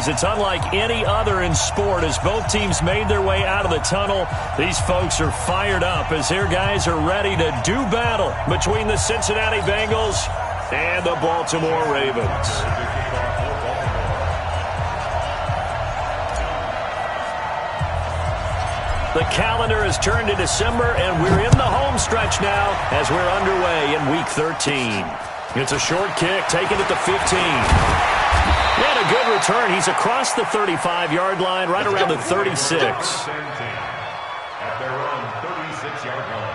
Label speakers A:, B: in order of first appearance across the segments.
A: because it's unlike any other in sport. As both teams made their way out of the tunnel, these folks are fired up as their guys are ready to do battle between the Cincinnati Bengals and the Baltimore Ravens. The calendar has turned to December, and we're in the home stretch now as we're underway in Week 13. It's a short kick, taken at the 15. And a good return. He's across the 35-yard line, right around the 36. At their own 36-yard line.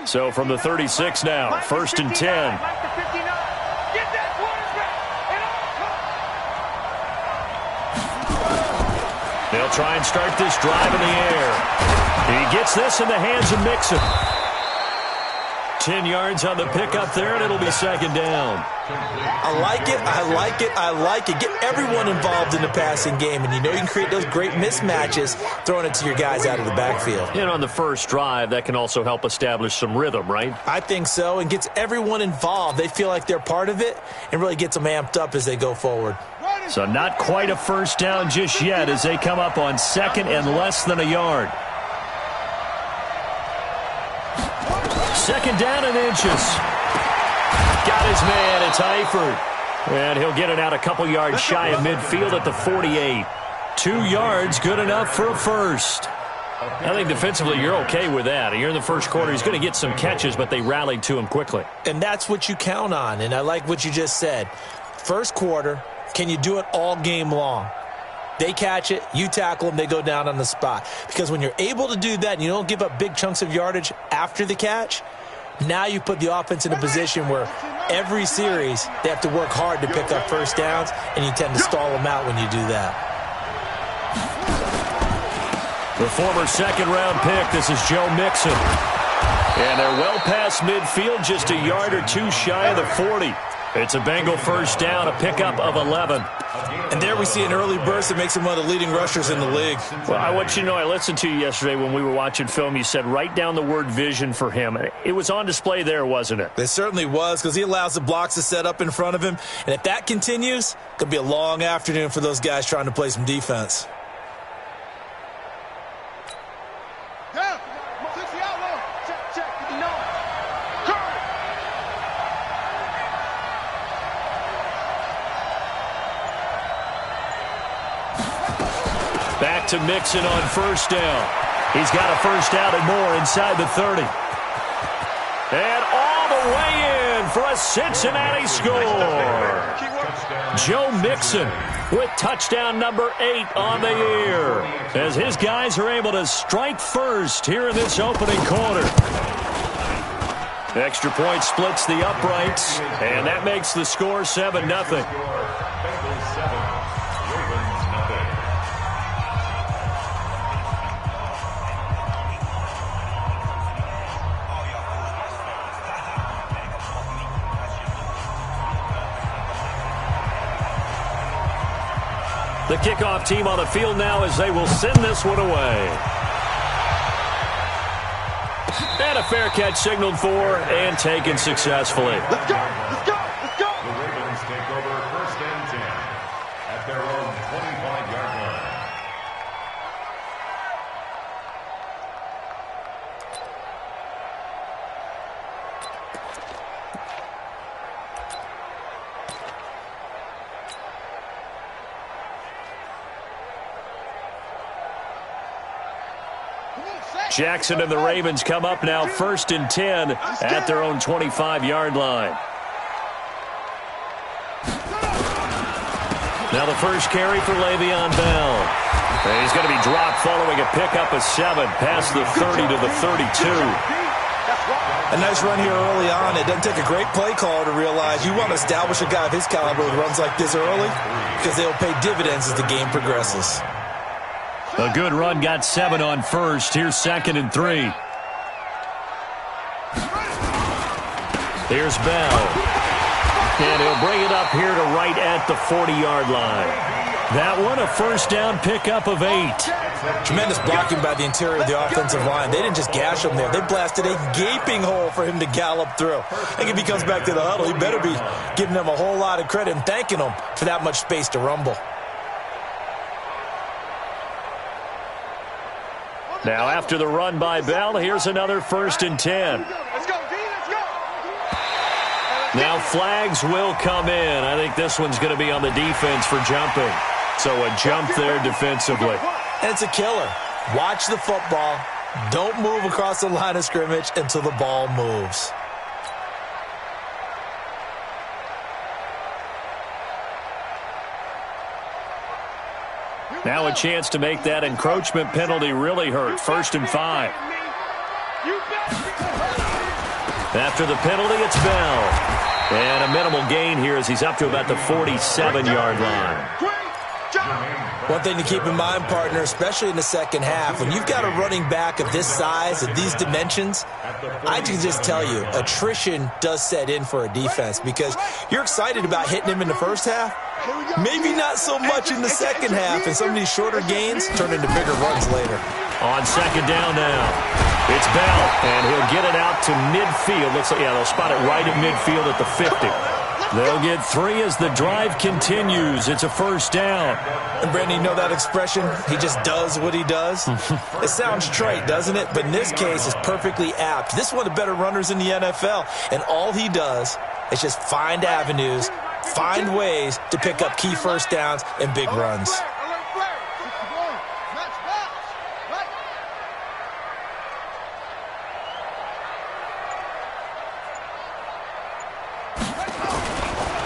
A: So from the 36 now, 1st and 10. They'll try and start this drive in the air. He gets this in the hands of Mixon. 10 yards on the pickup there, and it'll be 2nd down.
B: I like it, I like it, I like it. Get everyone involved in the passing game, and you know you can create those great mismatches throwing it to your guys out of the backfield.
A: And on the first drive, that can also help establish some rhythm, right?
B: I think so, and gets everyone involved. They feel like they're part of it and really gets them amped up as they go forward.
A: So not quite a first down just yet as they come up on 2nd and less than a yard. 2nd down and inches. Got his man. It's Eifert. And he'll get it out a couple yards shy of midfield at the 48. 2 yards, good enough for a first. I think defensively you're okay with that. Here in the first quarter, he's going to get some catches, but they rallied to him quickly.
B: And that's what you count on, and I like what you just said. First quarter, can you do it all game long? They catch it, you tackle them, they go down on the spot. Because when you're able to do that and you don't give up big chunks of yardage after the catch, now you put the offense in a position where every series they have to work hard to pick up first downs, and you tend to stall them out when you do that.
A: The former 2nd-round pick, this is Joe Mixon. And they're well past midfield, just a yard or two shy of the 40. It's a Bengal first down, a pickup of 11.
B: And there we see an early burst that makes him one of the leading rushers in the league.
A: Well, I want you to know, I listened to you yesterday when we were watching film. You said write down the word vision for him. It was on display there, wasn't it?
B: It certainly was, because he allows the blocks to set up in front of him. And if that continues, it could be a long afternoon for those guys trying to play some defense.
A: Back to Mixon on first down. He's got a first down and more inside the 30. And all the way in for a Cincinnati score. Joe Mixon with touchdown number 8 on the year as his guys are able to strike first here in this opening quarter. Extra point splits the uprights, and that makes the score 7-0. The kickoff team on the field now as they will send this one away. And a fair catch signaled for and taken successfully.
C: Let's go, let's go, let's go. The Ravens take over 1st and 10 at their own 25-yard line.
A: Jackson and the Ravens come up now 1st and 10 at their own 25-yard line. Now the first carry for Le'Veon Bell. And he's going to be dropped following a pickup of 7 past the 30 to the 32.
B: A nice run here early on. It doesn't take a great play caller to realize you want to establish a guy of his caliber who runs like this early because they'll pay dividends as the game progresses.
A: A good run, got 7 on first. Here's 2nd and 3. Here's Bell. And he'll bring it up here to right at the 40-yard line. That one, a first down pickup of 8.
B: Tremendous blocking by the interior of the offensive line. They didn't just gash him there. They blasted a gaping hole for him to gallop through. I think if he comes back to the huddle, he better be giving them a whole lot of credit and thanking them for that much space to rumble.
A: Now after the run by Bell, here's another 1st and 10. Now flags will come in. I think this one's going to be on the defense for jumping. So a jump there defensively.
B: And it's a killer. Watch the football. Don't move across the line of scrimmage until the ball moves.
A: Now a chance to make that encroachment penalty really hurt. 1st and 5. After the penalty, it's Bell. And a minimal gain here as he's up to about the 47-yard line.
B: One thing to keep in mind, partner, especially in the second half, when you've got a running back of this size, of these dimensions, I can just tell you, attrition does set in for a defense because you're excited about hitting him in the first half. Maybe not so much in the second half, and some of these shorter gains turn into bigger runs later.
A: On second down now, it's Bell, and he'll get it out to midfield. Looks like, yeah, they'll spot it right at midfield at the 50. They'll get 3 as the drive continues. It's a first down.
B: And, Brandon, you know that expression? He just does what he does? It sounds trite, doesn't it? But in this case, it's perfectly apt. This is one of the better runners in the NFL, and all he does is just find avenues, find ways to pick up key first downs and big runs.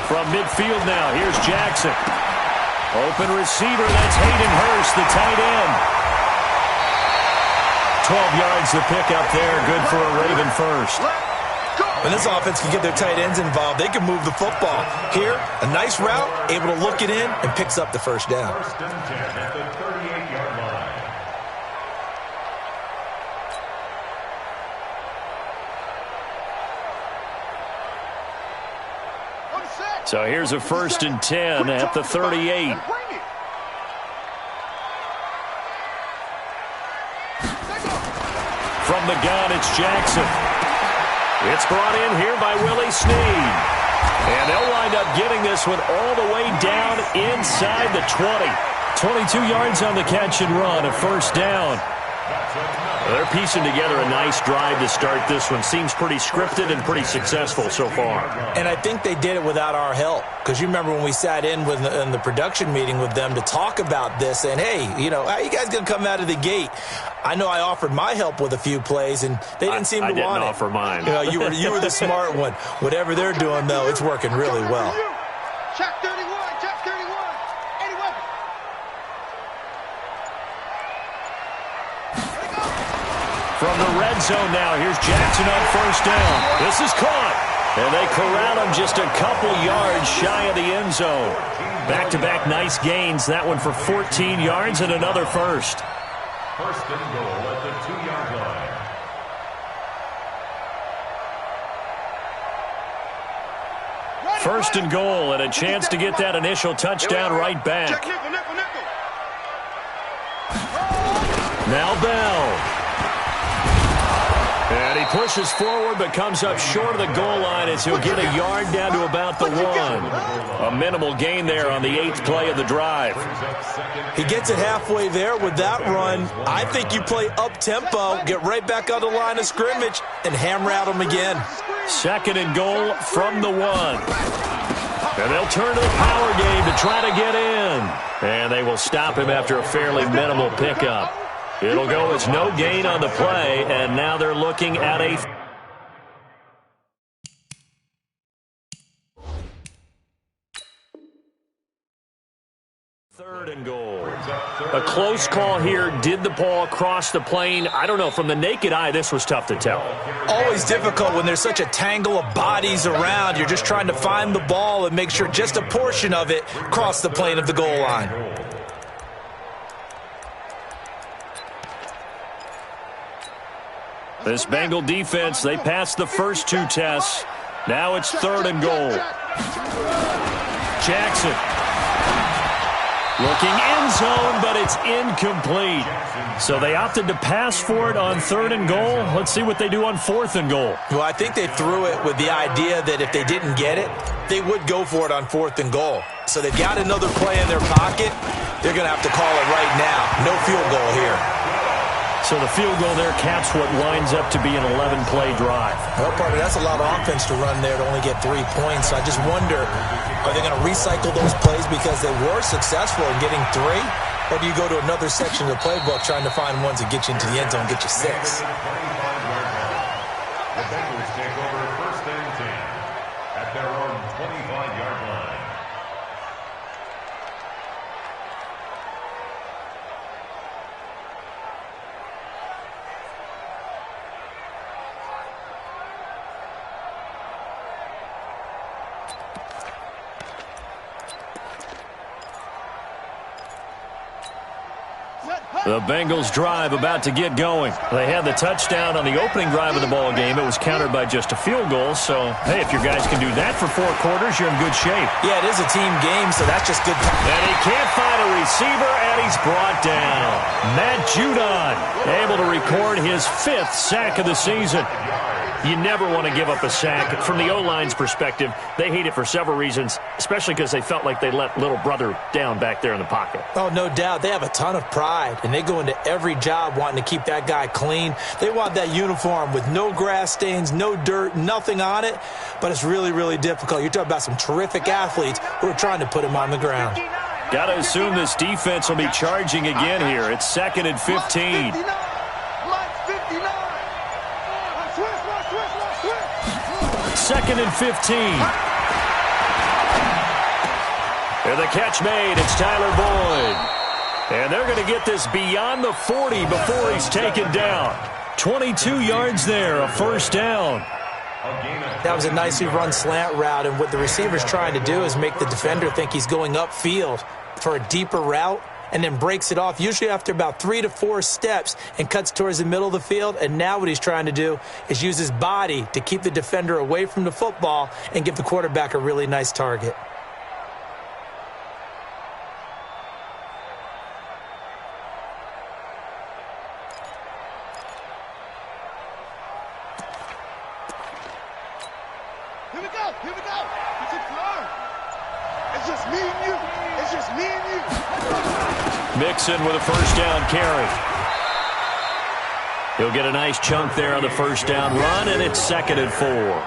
A: From midfield now, here's Jackson. Open receiver, that's Hayden Hurst, the tight end. 12 yards to pick up there, good for a Raven first.
B: When this offense can get their tight ends involved, they can move the football. Here, a nice route, able to look it in, and picks up the first down.
C: 1st and 10 at the 38-yard line.
A: So here's a 1st and 10 at the 38. From the gun, it's Jackson. It's brought in here by Willie Snead. And they'll wind up getting this one all the way down inside the 20. 22 yards on the catch and run, a first down. They're piecing together a nice drive to start this one. Seems pretty scripted and pretty successful so far.
B: And I think they did it without our help. Because you remember when we sat in the production meeting with them to talk about this, and hey, you know, how are you guys going to come out of the gate? I know I offered my help with a few plays, and they didn't seem to want it.
A: I didn't offer mine.
B: You know, you were the smart one. Whatever they're doing, though, it's working really well.
D: Check 31, check 31. Any weapon.
A: From the red zone now, here's Jackson on first down. This is caught. And they corral him just a couple yards shy of the end zone. Back-to-back nice gains. That one for 14 yards and another first.
C: 1st and goal at the 2-yard line.
A: 1st and goal and a chance to get that initial touchdown right back. Now Bell. And he pushes forward but comes up short of the goal line as he'll get a yard down to about the 1. A minimal gain there on the 8th play of the drive.
B: He gets it halfway there with that run. I think you play up-tempo, get right back on the line of scrimmage, and hammer at him again.
A: 2nd and goal from the 1. And they'll turn to the power game to try to get in. And they will stop him after a fairly minimal pickup. It'll go as no gain on the play, and now they're looking at a 3rd and goal. A close call here. Did the ball cross the plane? I don't know. From the naked eye, this was tough to tell.
B: Always difficult when there's such a tangle of bodies around. You're just trying to find the ball and make sure just a portion of it crossed the plane of the goal line.
A: This Bengal defense, they passed the first 2 tests. Now it's 3rd and goal. Jackson. Looking end zone, but it's incomplete. So they opted to pass for it on 3rd and goal. Let's see what they do on 4th and goal.
B: Well, I think they threw it with the idea that if they didn't get it, they would go for it on 4th and goal. So they've got another play in their pocket. They're going to have to call it right now. No field goal here.
A: So the field goal there caps what winds up to be an 11-play drive.
B: Well, partner, that's a lot of offense to run there to only get 3 points. So I just wonder, are they going to recycle those plays because they were successful in getting 3? Or do you go to another section of the playbook trying to find ones that get you into the end zone and get you 6?
C: The Bengals take over 1st and 10 at their own 25-yard line.
A: The Bengals drive about to get going. They had the touchdown on the opening drive of the ball game. It was countered by just a field goal. So, hey, if your guys can do that for 4 quarters, you're in good shape.
B: Yeah, it is a team game, so that's just good.
A: And he can't find a receiver, and he's brought down. Matt Judon able to record his 5th sack of the season. You never want to give up a sack. From the O-line's perspective, they hate it for several reasons, especially because they felt like they let little brother down back there in the pocket.
B: Oh, no doubt. They have a ton of pride, and they go into every job wanting to keep that guy clean. They want that uniform with no grass stains, no dirt, nothing on it, but it's really, really difficult. You're talking about some terrific athletes who are trying to put him on the ground.
A: Got to assume this defense will be charging again here. It's 2nd and 15. 2nd and 15. And the catch made. It's Tyler Boyd. And they're going to get this beyond the 40 before he's taken down. 22 yards there, a 1st down.
B: That was a nicely run slant route, and what the receiver's trying to do is make the defender think he's going upfield for a deeper route, and then breaks it off, usually after about 3 to 4 steps, and cuts towards the middle of the field. And now what he's trying to do is use his body to keep the defender away from the football and give the quarterback a really nice target.
D: Here we go. Here we go. It's a floor. It's just me and you. It's just me and you.
A: Mixon with a 1st down carry. He'll get a nice chunk there on the 1st down run, and it's 2nd and 4.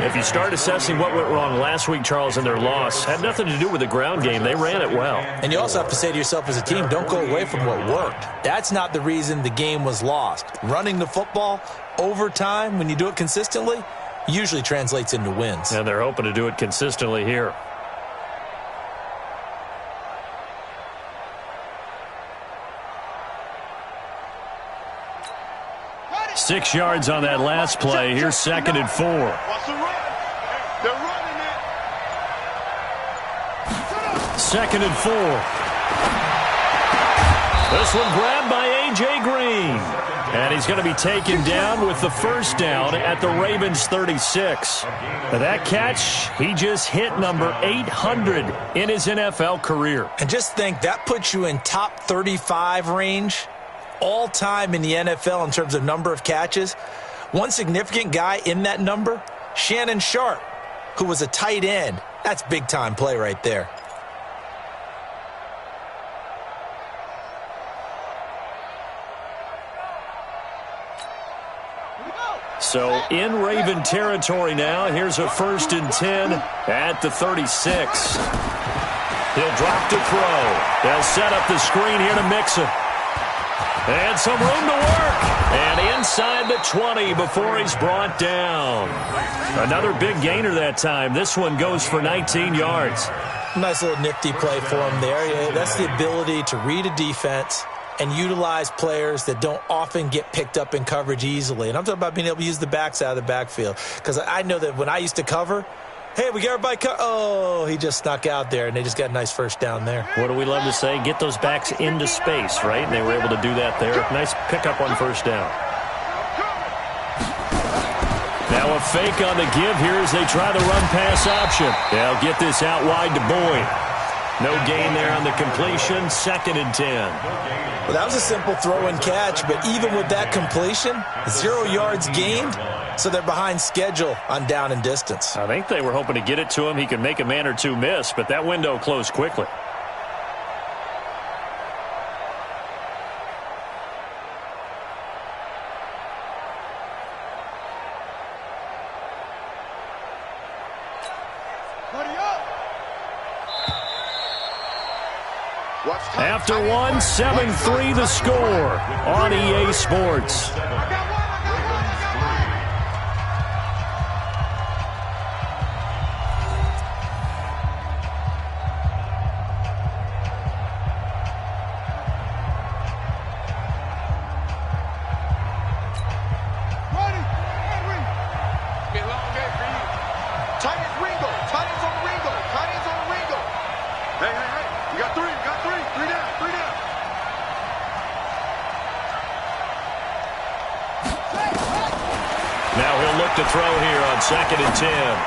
A: If you start assessing what went wrong last week, Charles, in their loss, had nothing to do with the ground game. They ran it well.
B: And you also have to say to yourself as a team, don't go away from what worked. That's not the reason the game was lost. Running the football over time, when you do it consistently, usually translates into wins.
A: And they're hoping to do it consistently here. Six yards on that last play. Here's 2nd and 4.
D: Watch the run. They're running it.
A: 2nd and 4. This one grabbed by A.J. Green. And he's going to be taken down with the 1st down at the Ravens 36. That catch, he just hit number 800 in his NFL career.
B: And just think, that puts you in top 35 range all time in the NFL in terms of number of catches. One significant guy in that number, Shannon Sharp, who was a tight end. That's big-time play right there.
A: So in Raven territory now. Here's a 1st and 10 at the 36. He'll drop to throw. They'll set up the screen here to Mixon. And some room to work. And inside the 20 before he's brought down. Another big gainer that time. This one goes for 19 yards.
B: Nice little nifty play for him there. That's the ability to read a defense and utilize players that don't often get picked up in coverage easily. And I'm talking about being able to use the backs out of the backfield. Because I know that when I used to cover, hey, we got everybody oh, he just snuck out there, and they just got a nice 1st down there.
A: What do we love to say? Get those backs into space, right? And they were able to do that there. Nice pickup on 1st down. Now a A fake on the give here as they try the run-pass option. They'll get this out wide to Boyd. No gain there on the completion, 2nd and 10.
B: Well, that was a simple throw and catch, but even with that completion, 0 yards gained, so they're behind schedule on down and distance.
A: I think they were hoping to get it to him. He could make a man or two miss, but that window closed quickly. After one, 7-3 the score on EA Sports. To throw here on 2nd and 10.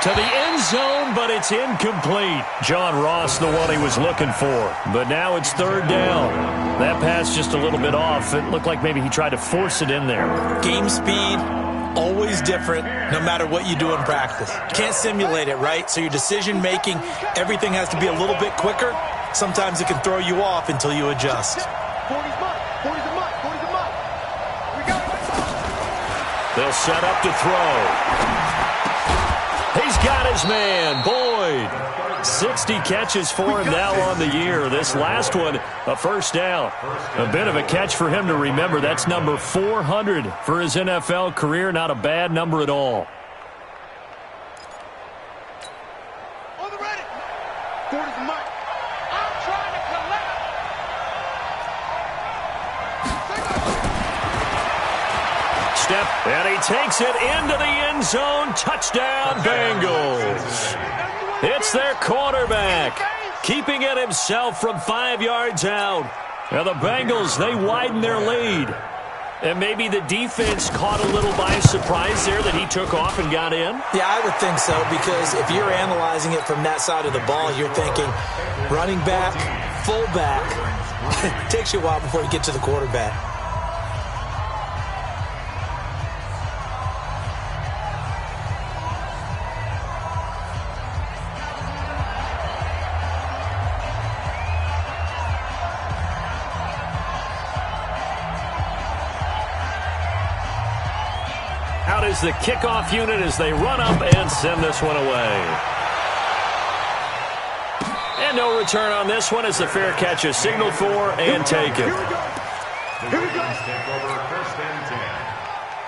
A: To the end zone, but it's incomplete. John Ross, the one he was looking for. But now it's 3rd down. That pass just a little bit off. It looked like maybe he tried to force it in there.
B: Game speed, always different, no matter what you do in practice. You can't simulate it, right? So your decision-making, everything has to be a little bit quicker. Sometimes it can throw you off until you adjust.
A: They'll set up to throw. He's got his man, Boyd. 60 catches for him now on the year. This last one, a 1st down. A bit of a catch for him to remember. That's number 400 for his NFL career. Not a bad number at all.
D: On the ready. 40's the mark. I'm trying to collect.
A: Step, and he takes it into the end zone. Touchdown, Bengals. It's their quarterback, keeping it himself from 5 yards out. Now the Bengals, they widen their lead. And maybe the defense caught a little by surprise there that he took off and got in?
B: Yeah, I would think so, because if you're analyzing it from that side of the ball, you're thinking running back, fullback. It takes you a while before you get to the quarterback.
A: Is the kickoff unit as they run up and send this one away. And no return on this one as the fair catch is signaled for and taken.
C: Here we go. The Ravens take over 1st and 10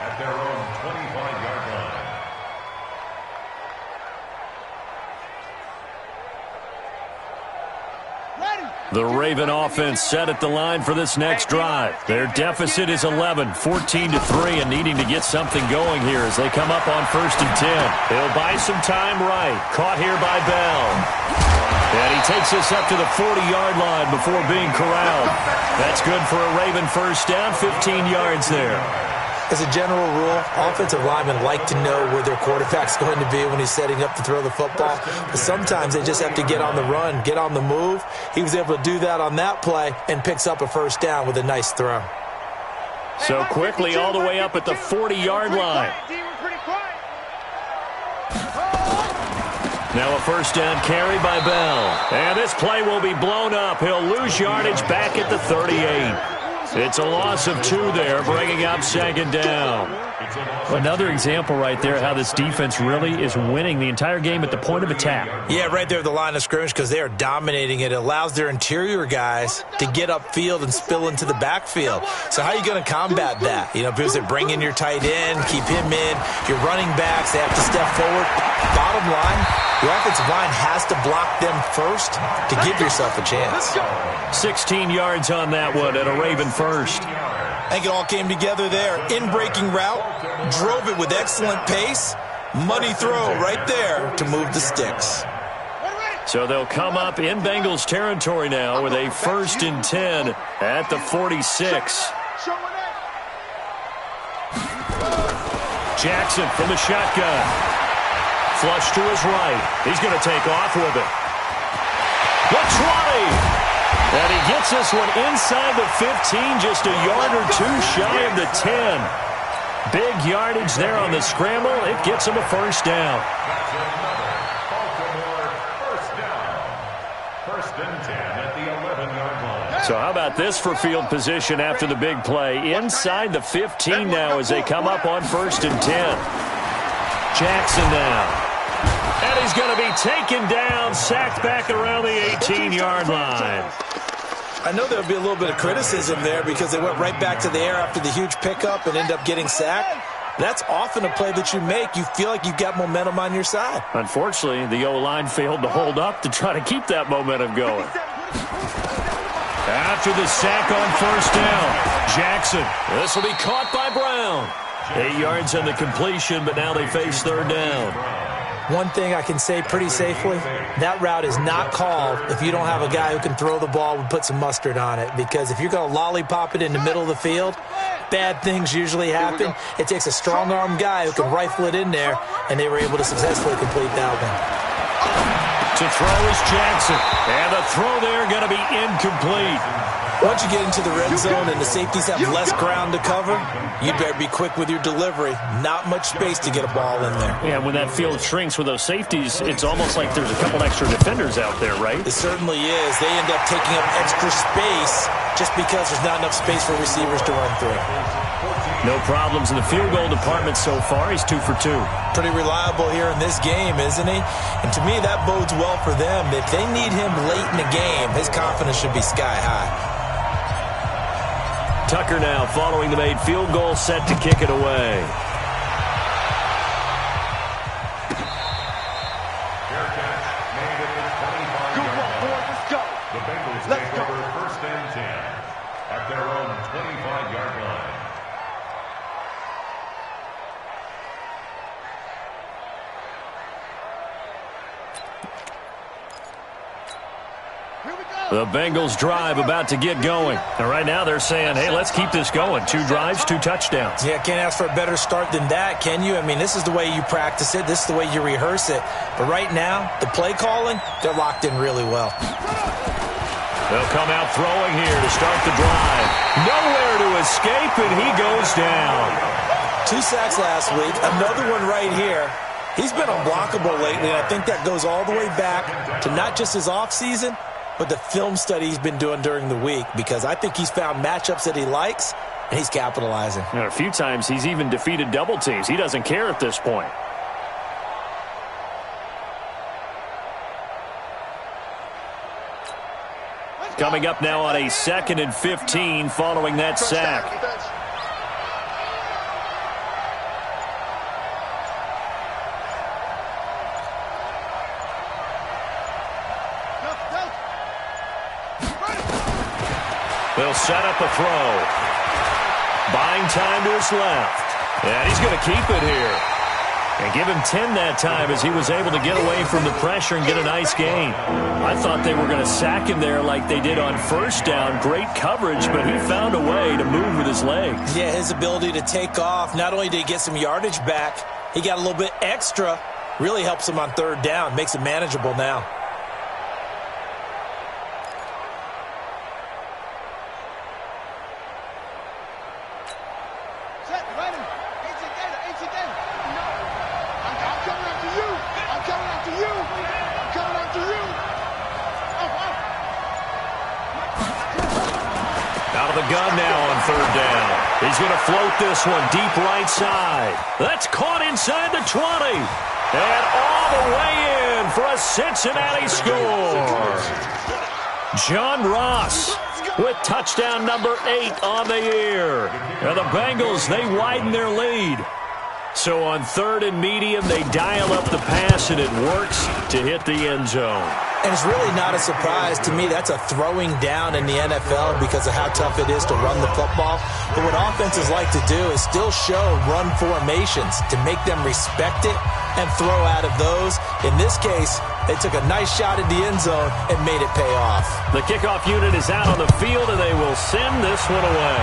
C: at their own 25-yard line.
A: The Raven offense set at the line for this next drive. Their deficit is 11, 14-3, and needing to get something going here as they come up on 1st and 10. They'll buy some time right. Caught here by Bell. And he takes this up to the 40-yard line before being corralled. That's good for a Raven 1st down, 15 yards there.
B: As a general rule, offensive linemen like to know where their quarterback's going to be when he's setting up to throw the football. But sometimes they just have to get on the run, get on the move. He was able to do that on that play and picks up a 1st down with a nice throw.
A: So quickly all the way up at the 40-yard line. Now a 1st down carry by Bell. And this play will be blown up. He'll lose yardage back at the 38. It's a loss of 2 there, bringing up 2nd down. Another example right there how this defense really is winning the entire game at the point of attack.
B: Yeah, right there at the line of scrimmage because they are dominating it. It allows their interior guys to get upfield and spill into the backfield. So how are you going to combat that? You know, because they bring in your tight end, keep him in. Your running backs, they have to step forward. Bottom line, your offensive line has to block them first to give yourself a chance.
A: 16 yards on that one at a Raven 1st.
B: I think it all came together there. In-breaking route, drove it with excellent pace. Money throw right there to move the sticks.
A: So they'll come up in Bengals territory now with a 1st and 10 at the 46. Jackson from the shotgun. Flush to his right. He's going to take off with it. The 20. And he gets this one inside the 15, just a yard or two shy of the 10. Big yardage there on the scramble. It gets him a first down.
C: That's another Baltimore first down. First and 10 at the 11-yard line.
A: So how about this for field position after the big play? Inside the 15 now as they come up on first and 10. Jackson now. And he's going to be taken down, sacked back around the 18-yard line.
B: I know there'll be a little bit of criticism there because they went right back to the air after the huge pickup and end up getting sacked. That's often a play that you make. You feel like you've got momentum on your side.
A: Unfortunately, the O-line failed to hold up to try to keep that momentum going. After the sack on first down, Jackson. This will be caught by Brown. 8 yards on the completion, but now they face third down.
B: One thing I can say pretty safely, that route is not called if you don't have a guy who can throw the ball and put some mustard on it. Because if you're going to lollipop it in the middle of the field, bad things usually happen. It takes a strong-arm guy who can rifle it in there, and they were able to successfully complete that one.
A: To throw is Jackson. And the throw there going to be incomplete.
B: Once you get into the red zone and the safeties have less ground to cover, you better be quick with your delivery. Not much space to get a ball in there.
A: Yeah, when that field shrinks with those safeties, it's almost like there's a couple extra defenders out there, right?
B: It certainly is. They end up taking up extra space just because there's not enough space for receivers to run through.
A: No problems in the field goal department so far. He's 2 for 2.
B: Pretty reliable here in this game, isn't he? And to me, that bodes well for them. If they need him late in the game, his confidence should be sky high.
A: Tucker now following the made field goal, set to kick it away.
C: Fair catch made at the 25-yard line.
D: Let's go.
C: The Bengals take over first and 10 at their own 25-yard line.
D: Here we go.
A: The Bengals drive about to get going. And right now they're saying, hey, let's keep this going. 2 drives, 2 touchdowns.
B: Yeah, can't ask for a better start than that, can you? I mean, this is the way you practice it. This is the way you rehearse it. But right now, the play calling, they're locked in really well.
A: They'll come out throwing here to start the drive. Nowhere to escape, and he goes down.
B: 2 sacks last week, another one right here. He's been unblockable lately, and I think that goes all the way back to not just his offseason, but the film study he's been doing during the week, because I think he's found matchups that he likes, and he's capitalizing.
A: And a few times he's even defeated double teams. He doesn't care at this point. Coming up now on a 2nd and 15 following that sack. They'll set up a throw. Buying time to his left. And he's going to keep it here. And give him 10 that time as he was able to get away from the pressure and get a nice gain. I thought they were going to sack him there like they did on first down. Great coverage, but he found a way to move with his legs.
B: Yeah, his ability to take off. Not only did he get some yardage back, he got a little bit extra. Really helps him on third down. Makes it manageable now.
A: Out of the gun now on third down. He's going to float this one deep right side. That's caught inside the 20. And all the way in for a Cincinnati score. John Ross with touchdown number 8 on the year. And the Bengals, they widen their lead. So on 3rd and medium, they dial up the pass, and it works to hit the end zone.
B: And it's really not a surprise to me. That's a throwing down in the NFL because of how tough it is to run the football. But what offenses like to do is still show run formations to make them respect it and throw out of those. In this case, they took a nice shot at the end zone and made it pay off.
A: The kickoff unit is out on the field, and they will send this one away.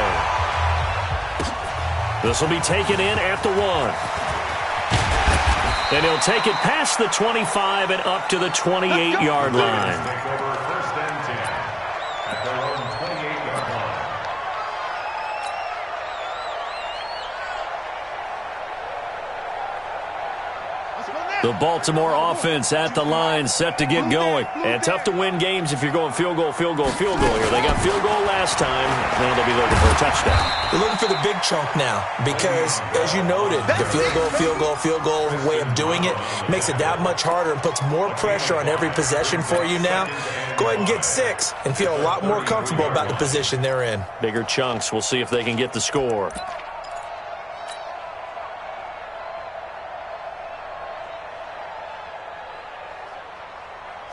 A: This will be taken in at the 1. And he'll take it past the 25 and up to the 28-yard line.
C: Take over first and 10 at their own 28-yard line.
A: The Baltimore offense at the line, set to get going. And tough to win games if you're going field goal, field goal, field goal here. They got field goal last time. Now they'll be looking for a touchdown.
B: They're looking for the big chunk now because, as you noted, the field goal way of doing it makes it that much harder and puts more pressure on every possession for you now. Go ahead and get 6 and feel a lot more comfortable about the position they're in.
A: Bigger chunks. We'll see if they can get the score.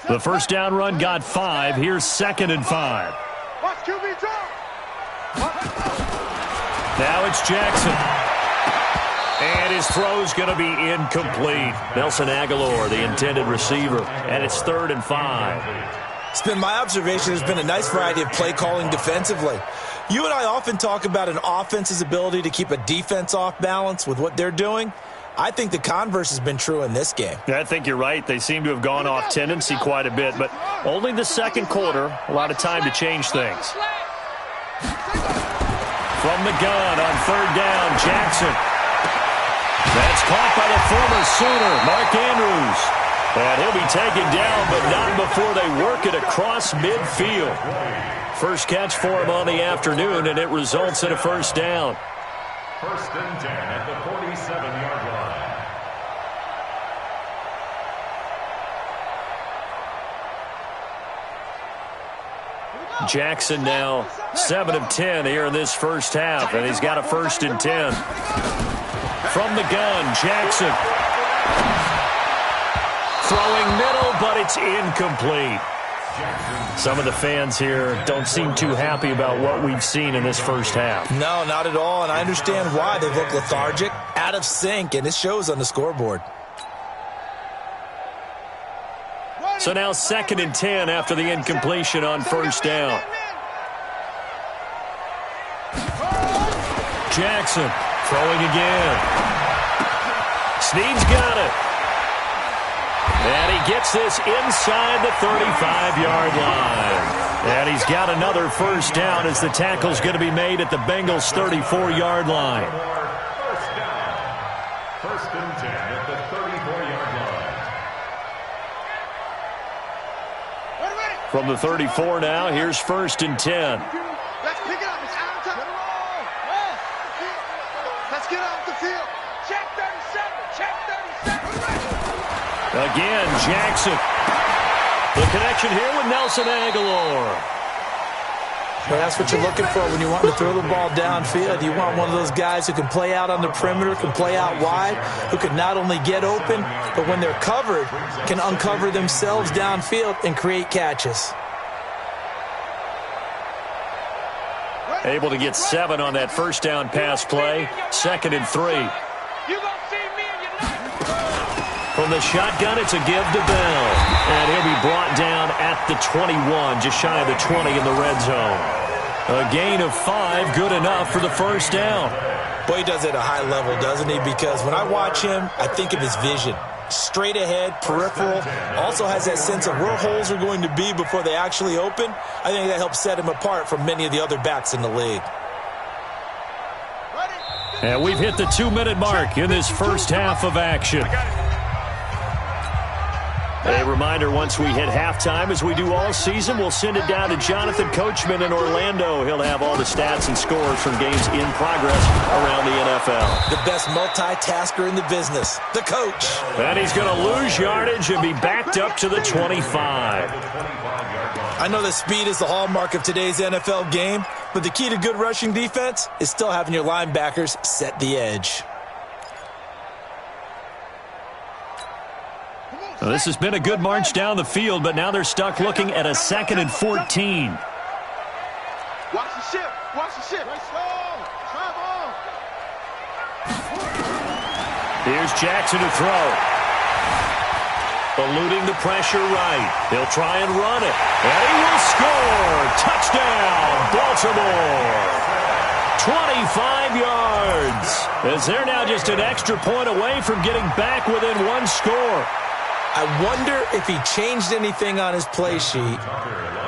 A: The first down run got 5. Here's 2nd and 5.
D: Watch QB drop.
A: Now it's Jackson. And his throw's going to be incomplete. Nelson Aguilar, the intended receiver. And it's 3rd and 5.
B: It's been my observation there's been a nice variety of play calling defensively. You and I often talk about an offense's ability to keep a defense off balance with what they're doing. I think the converse has been true in this game.
A: I think you're right. They seem to have gone off tendency quite a bit, but only the second quarter, a lot of time to change things. From the gun on 3rd down, Jackson. That's caught by the former Sooner, Mark Andrews. And he'll be taken down, but not before they work it across midfield. First catch for him on the afternoon, and it results in a first down.
C: First and 10 at the 47-yard line.
A: Jackson now 7 of 10 here in this first half, and he's got a 1st and 10. From the gun, Jackson. Throwing middle, but it's incomplete. Some of the fans here don't seem too happy about what we've seen in this first half.
B: No, not at all, and I understand why. They look lethargic, out of sync, and it shows on the scoreboard.
A: So now 2nd and 10 after the incompletion on first down. Jackson throwing again. Snead's got it. And he gets this inside the 35-yard line. And he's got another first down as the tackle's going to be made at the Bengals' 34-yard line.
C: First down. First and 10 at the 34-yard line.
A: From the 34 now, here's 1st and 10.
D: Let's pick it up. It's out of time. Let's get off the field. Check 37. Check 37.
A: Again, Jackson. The connection here with Nelson Aguilar.
B: Well, that's what you're looking for when you want to throw the ball downfield. You want one of those guys who can play out on the perimeter, can play out wide, who can not only get open, but when they're covered, can uncover themselves downfield and create catches.
A: Able to get 7 on that first down pass play. 2nd and 3. From the shotgun, it's a give to Bell. And he'll be brought down at the 21, just shy of the 20 in the red zone. A gain of 5, good enough for the first down.
B: Boy, he does it at a high level, doesn't he? Because when I watch him, I think of his vision. Straight ahead, peripheral, also has that sense of where holes are going to be before they actually open. I think that helps set him apart from many of the other backs in the league.
A: And we've hit the 2-minute mark in this first half of action. A reminder, once we hit halftime, as we do all season, we'll send it down to Jonathan Coachman in Orlando. He'll have all the stats and scores from games in progress around the NFL.
B: The best multitasker in the business, the coach.
A: And he's going to lose yardage and be backed up to the 25.
B: I know that speed is the hallmark of today's NFL game, but the key to good rushing defense is still having your linebackers set the edge.
A: Well, this has been a good march down the field, but now they're stuck looking at a 2nd and 14.
D: Watch the ship. Watch the ship.
A: Here's Jackson to throw. Eluding the pressure right. He'll try and run it. And he will score. Touchdown, Baltimore. 25 yards. As they're now just an extra point away from getting back within one score.
B: I wonder if he changed anything on his play sheet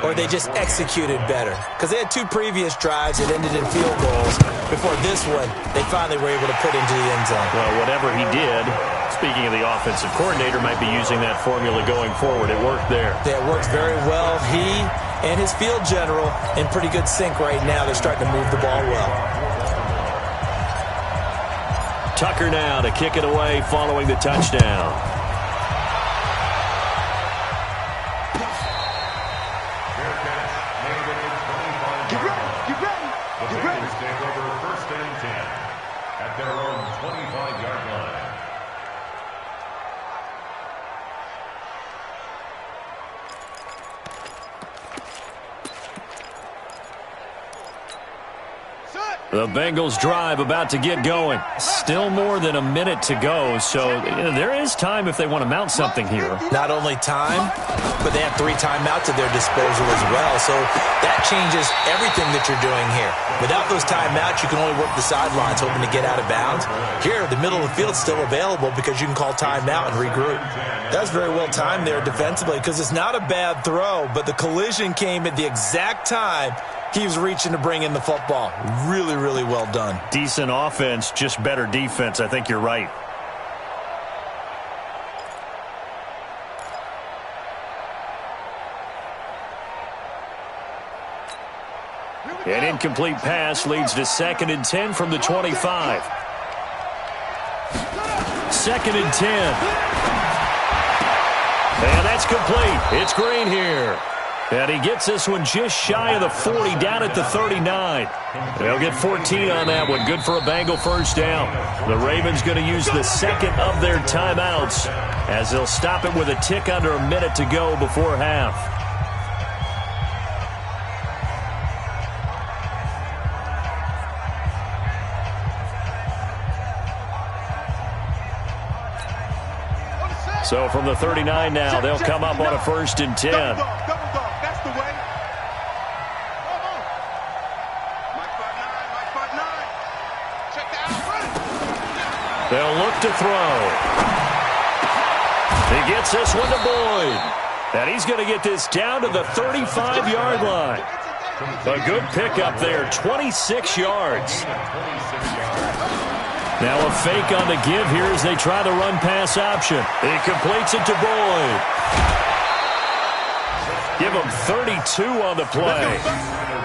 B: or they just executed better. Because they had 2 previous drives that ended in field goals. Before this one, they finally were able to put into the end zone.
A: Well, whatever he did, speaking of the offensive coordinator, might be using that formula going forward. It worked there.
B: Yeah, it works very well. He and his field general in pretty good sync right now. They're starting to move the ball well.
A: Tucker now to kick it away following the touchdown. The Bengals drive about to get going. Still more than a minute to go, so there is time if they want to mount something here.
B: Not only time, but they have 3 timeouts at their disposal as well, so that changes everything that you're doing here. Without those timeouts, you can only work the sidelines hoping to get out of bounds. Here, the middle of the field's still available because you can call timeout and regroup. That's very well timed there defensively because it's not a bad throw, but the collision came at the exact time he was reaching to bring in the football. Really, really well done.
A: Decent offense, just better defense. I think you're right. An incomplete pass leads to 2nd and 10 from the 25. 2nd and 10. And that's complete. It's Green here. And he gets this one just shy of the 40, down at the 39. They'll get 14 on that one. Good for a Bengal first down. The Ravens going to use the 2nd of their timeouts as they'll stop it with a tick under a minute to go before half. So from the 39 now, they'll come up on a 1st and 10.
D: Double dog, that's the way. Mike 5-9. Check that out.
A: They'll look to throw. He gets this one to Boyd. And he's going to get this down to the 35-yard line. A good pickup there, 26 yards. Now a fake on the give here as they try the run-pass option. He completes it to Boyd. Give him 32 on the play.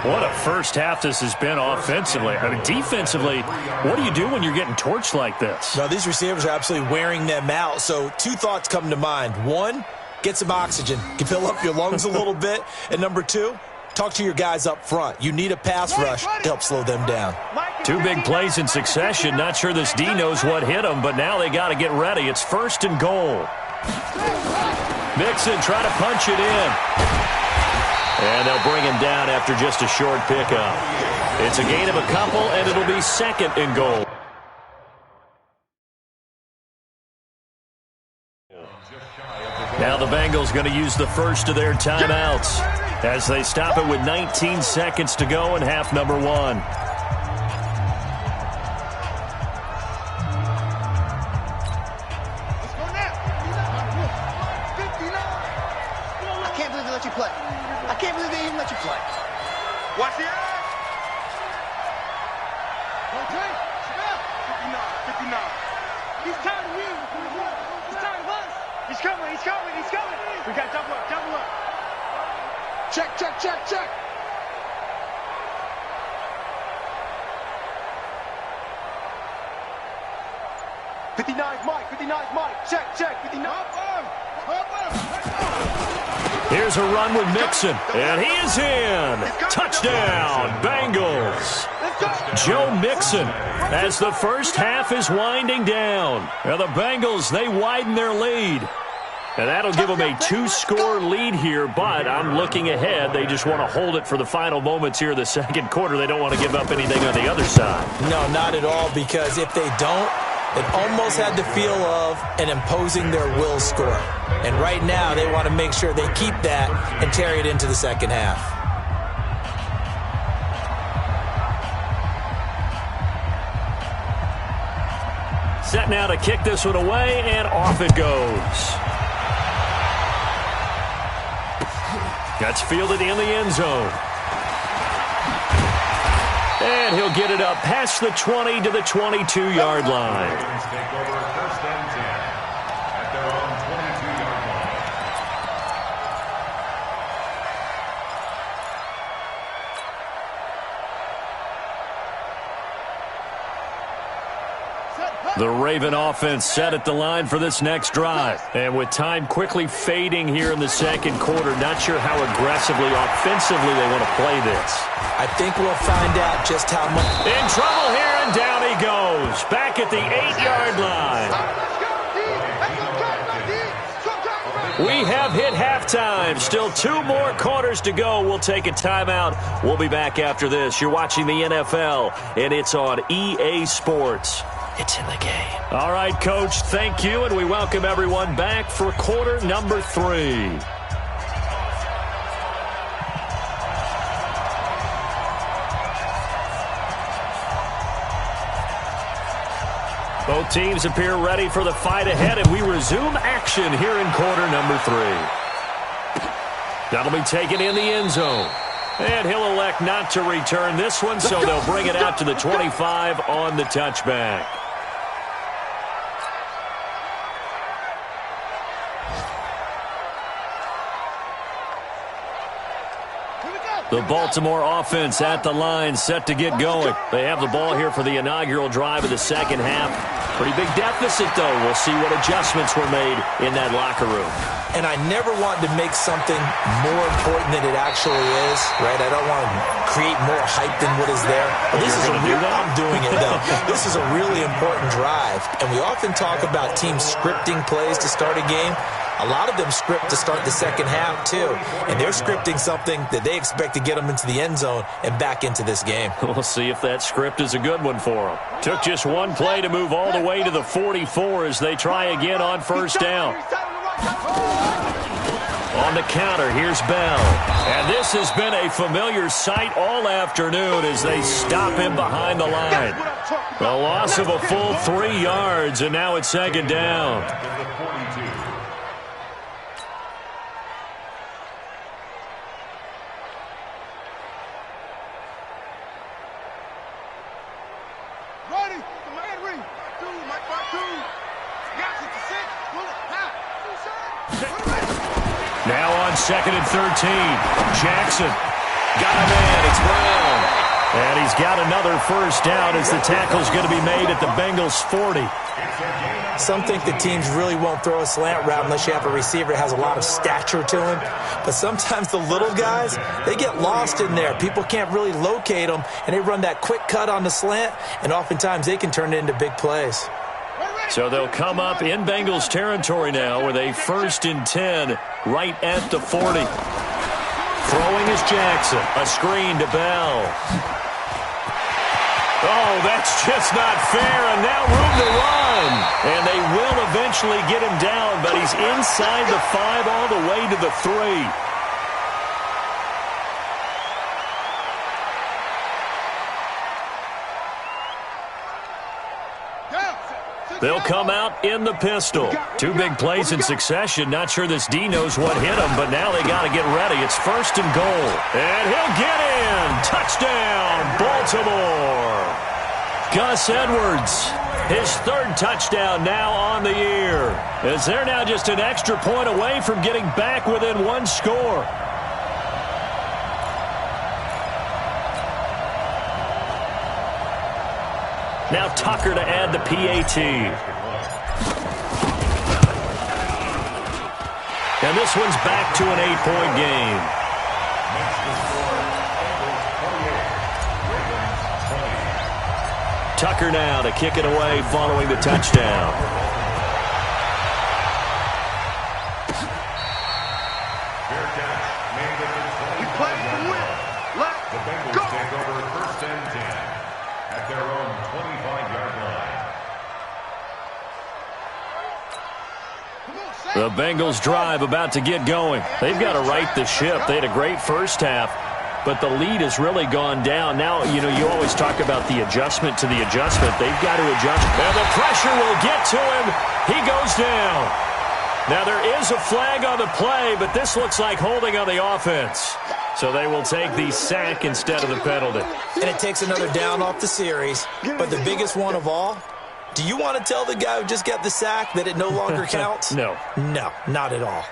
A: What a first half this has been offensively. I mean, defensively, what do you do when you're getting torched like this?
B: No, these receivers are absolutely wearing them out. So 2 thoughts come to mind. 1, get some oxygen. You can fill up your lungs a little bit. And number 2, talk to your guys up front. You need a pass rush to help slow them down.
A: 2 big plays in succession. Not sure this D knows what hit him, but now they got to get ready. It's 1st and goal. Mixon trying to punch it in. And they'll bring him down after just a short pickup. It's a gain of a couple, and it'll be 2nd and goal. Now the Bengals going to use the first of their timeouts as they stop it with 19 seconds to go in half number 1.
D: Watch the ass. Okay, 59. He's tired of you. He's tired of us. He's coming. We got double up. Check. 59's Mike. Check. 59.
A: Here's a run with Mixon, and he is in. Touchdown, Bengals. Joe Mixon as the first half is winding down. Now the Bengals, they widen their lead. And that'll give them a 2-score lead here, but I'm looking ahead. They just want to hold it for the final moments here of the 2nd quarter. They don't want to give up anything on the other side.
B: No, not at all, because if they don't, it almost had the feel of an imposing their will score. And right now, they want to make sure they keep that and carry it into the 2nd half.
A: Set now to kick this one away, and off it goes. That's fielded in the end zone. And he'll get it up past the 20 to the 22-yard line.
C: Ravens take over first and 10 at their own 22-yard line.
A: The Raven offense set at the line for this next drive. And with time quickly fading here in the second quarter, not sure how aggressively, offensively they want to play this.
B: I think we'll find out just how much.
A: In trouble here, and down he goes. Back at the 8-yard line. We have hit halftime. Still 2 more quarters to go. We'll take a timeout. We'll be back after this. You're watching the NFL, and it's on EA Sports. It's in the game. All right, Coach, thank you, and we welcome everyone back for quarter number 3. Both teams appear ready for the fight ahead, and we resume action here in quarter number 3. That'll be taken in the end zone. And he'll elect not to return this one, so they'll bring it out to the 25 on the touchback. The Baltimore offense at the line, set to get going. They have the ball here for the inaugural drive of the second half. Pretty big deficit, though. We'll see what adjustments were made in that locker room.
B: And I never want to make something more important than it actually is, right? I don't want to create more hype than what is there. But this is a real, I'm doing it, though. This is a really important drive. And we often talk about teams scripting plays to start a game. A lot of them script to start the second half, too. And they're scripting something that they expect to get them into the end zone and back into this game.
A: We'll see if that script is a good one for them. Took just one play to move all the way to the 44 as they try again on first down. On the counter, here's Bell. And this has been a familiar sight all afternoon as they stop him behind the line. The loss of a full 3 yards, and now it's second down. Now on 2nd and 13. Jackson got a man. It's Brown. And he's got another first down as the tackle's going to be made at the Bengals 40.
B: Some think the teams really won't throw a slant route unless you have a receiver that has a lot of stature to him. But sometimes the little guys, they get lost in there. People can't really locate them, and they run that quick cut on the slant, and oftentimes they can turn it into big plays.
A: So they'll come up in Bengals territory now with a 1st and 10 right at the 40. Throwing is Jackson. A screen to Bell. Oh, that's just not fair, and now room to run. And they will eventually get him down, but he's inside the 5 all the way to the 3. They'll come out in the pistol. 2 big plays in succession. Not sure this D knows what hit him, but now they got to get ready. It's 1st and goal. And he'll get in. Touchdown, Baltimore. Gus Edwards, his 3rd touchdown now on the year. As they're now just an extra point away from getting back within 1 score. Now Tucker to add the PAT. And this one's back to an 8-point game. Tucker now to kick it away following the touchdown.
D: We play to win. Let's
C: The Bengals
D: go.
C: take over 1st and 10 at their own 25-yard line.
A: The Bengals drive about to get going. They've got to right the ship. They had a great first half. but the lead has really gone down. Now, you know, you always talk about the adjustment to the adjustment. They've got to adjust. And the pressure will get to him. He goes down. Now, there is a flag on the play, but this looks like holding on the offense. So they will take the sack instead of the penalty.
B: And it takes another down off the series. But the biggest one of all, do you want to tell the guy who just got the sack that it no longer counts?
A: No.
B: No, not at all.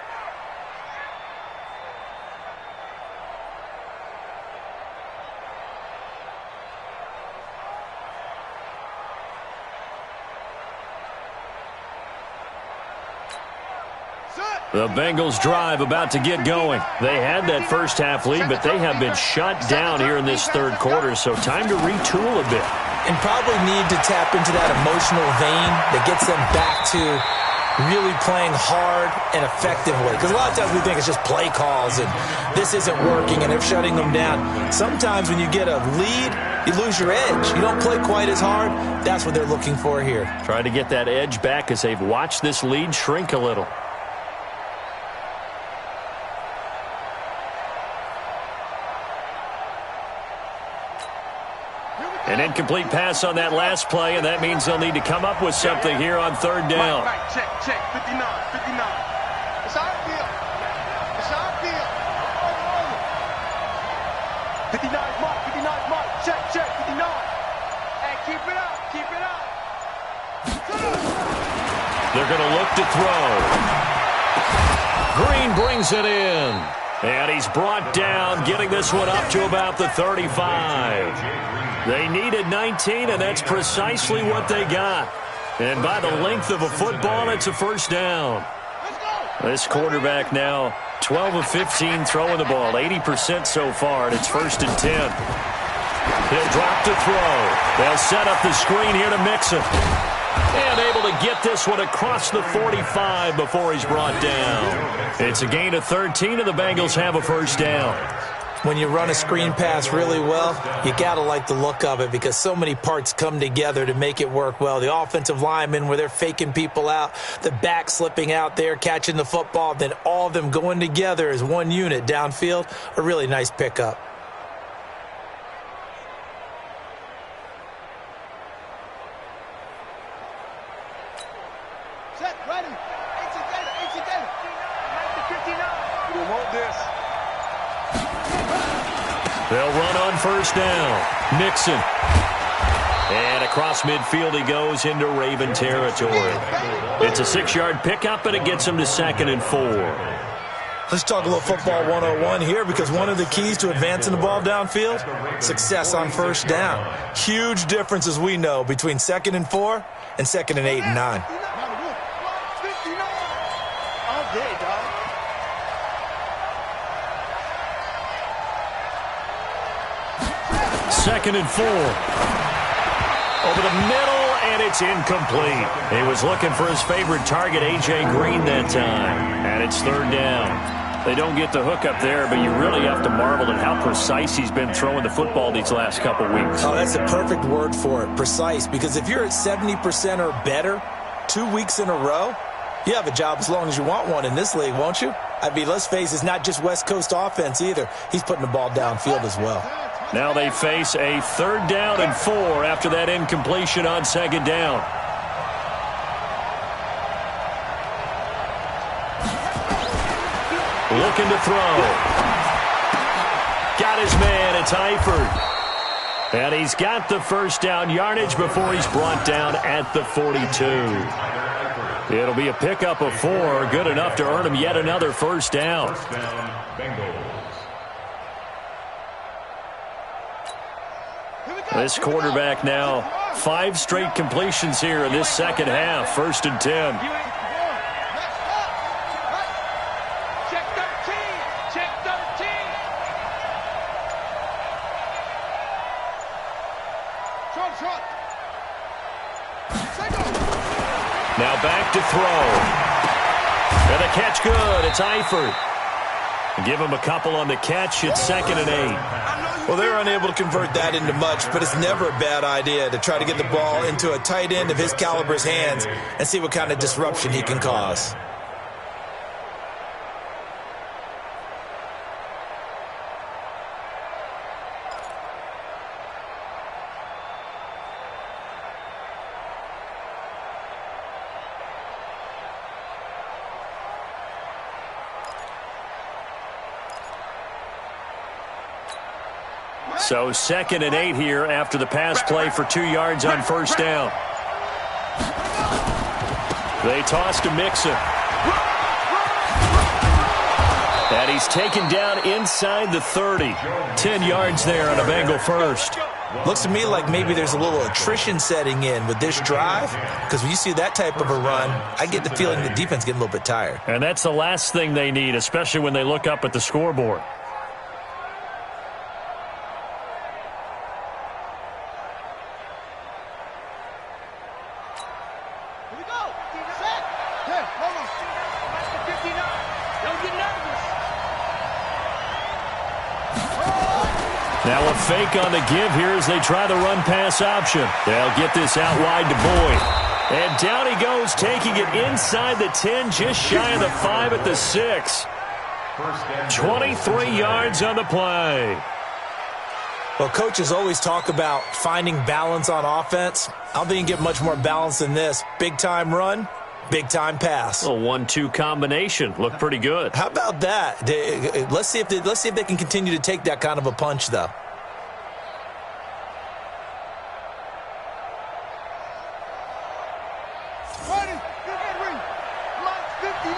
A: The Bengals drive about to get going. They had that first half lead, but they have been shut down here in this third quarter, so time to retool a bit.
B: And probably need to tap into that emotional vein that gets them back to really playing hard and effectively. Because a lot of times we think it's just play calls and this isn't working and they're shutting them down. Sometimes when you get a lead, you lose your edge. You don't play quite as hard. That's what they're looking for here.
A: Try to get that edge back as they've watched this lead shrink a little. An incomplete pass on that last play, and that means they'll need to come up with something here on third down.
D: Right, check, 59, 59. It's our field. It's our field. 59 mark, 59 mark. Check, 59. Hey, keep it up, keep it up.
A: They're going to look to throw. Green brings it in. And he's brought down, getting this one up to about the 35. They needed 19, and that's precisely what they got. And by the length of a football, it's a first down. This quarterback now 12 of 15 throwing the ball, 80% so far, and it's 1st and 10. He'll drop to throw. They'll set up the screen here to Mixon. And able to get this one across the 45 before he's brought down. It's a gain of 13, and the Bengals have a first down.
B: When you run a screen pass really well, you got to like the look of it because so many parts come together to make it work well. The offensive linemen where they're faking people out, the back slipping out there, catching the football, then all of them going together as one unit downfield, a really nice pickup.
D: Set, ready. 18 data. 59. We want this.
A: They'll run on first down. Mixon. And across midfield he goes into Raven territory. It's a 6-yard pickup, and it gets him to 2nd and 4.
B: Let's talk a little football 101 here because one of the keys to advancing the ball downfield, success on first down. Huge difference, as we know, between 2nd and 4 and 2nd and 8 and 9.
D: All day, dog.
A: Second and 4. Over the middle, and it's incomplete. He was looking for his favorite target, A.J. Green, that time. And it's 3rd down. They don't get the hook up there, but you really have to marvel at how precise he's been throwing the football these last couple weeks.
B: Oh, that's a perfect word for it, precise. Because if you're at 70% or better 2 weeks in a row, you have a job as long as you want one in this league, won't you? I mean, let's face it, it's not just West Coast offense either. He's putting the ball downfield as well.
A: Now they face a 3rd down and 4 after that incompletion on 2nd down. Looking to throw. Got his man. It's Eifert. And he's got the first down yardage before he's brought down at the 42. It'll be a pickup of 4, good enough to earn him yet another first down. This quarterback now 5 straight completions here in this second half. 1st and 10.
D: Check 13. Check 13. Trump.
A: Now back to throw. And the catch good. It's Eifert. Give him a couple on the catch. It's 2nd and 8.
B: Well, they're unable to convert that into much, but it's never a bad idea to try to get the ball into a tight end of his caliber's hands and see what kind of disruption he can cause.
A: So 2nd and 8 here after the pass play for 2 yards on first down. They toss to Mixon. And he's taken down inside the 30. 10 yards there on a Bengal first.
B: Looks to me like maybe there's a little attrition setting in with this drive, because when you see that type of a run, I get the feeling the defense getting a little bit tired.
A: And that's the last thing they need, especially when they look up at the scoreboard.
D: Here we go. Set. Hey, hold on. That's the 59. Don't get nervous.
A: Now a fake on the give here as they try the run-pass option. They'll get this out wide to Boyd. And down he goes, taking it inside the 10, just shy of the 5 at the 6. 23 yards on the play.
B: Well, coaches always talk about finding balance on offense. I don't think you can get much more balance than this. Big-time run, big-time pass.
A: A 1-2 combination. Looked pretty good.
B: How about that? Let's see if they can continue to take that kind of a punch, though.
D: Ready. Get ready. Mark 59.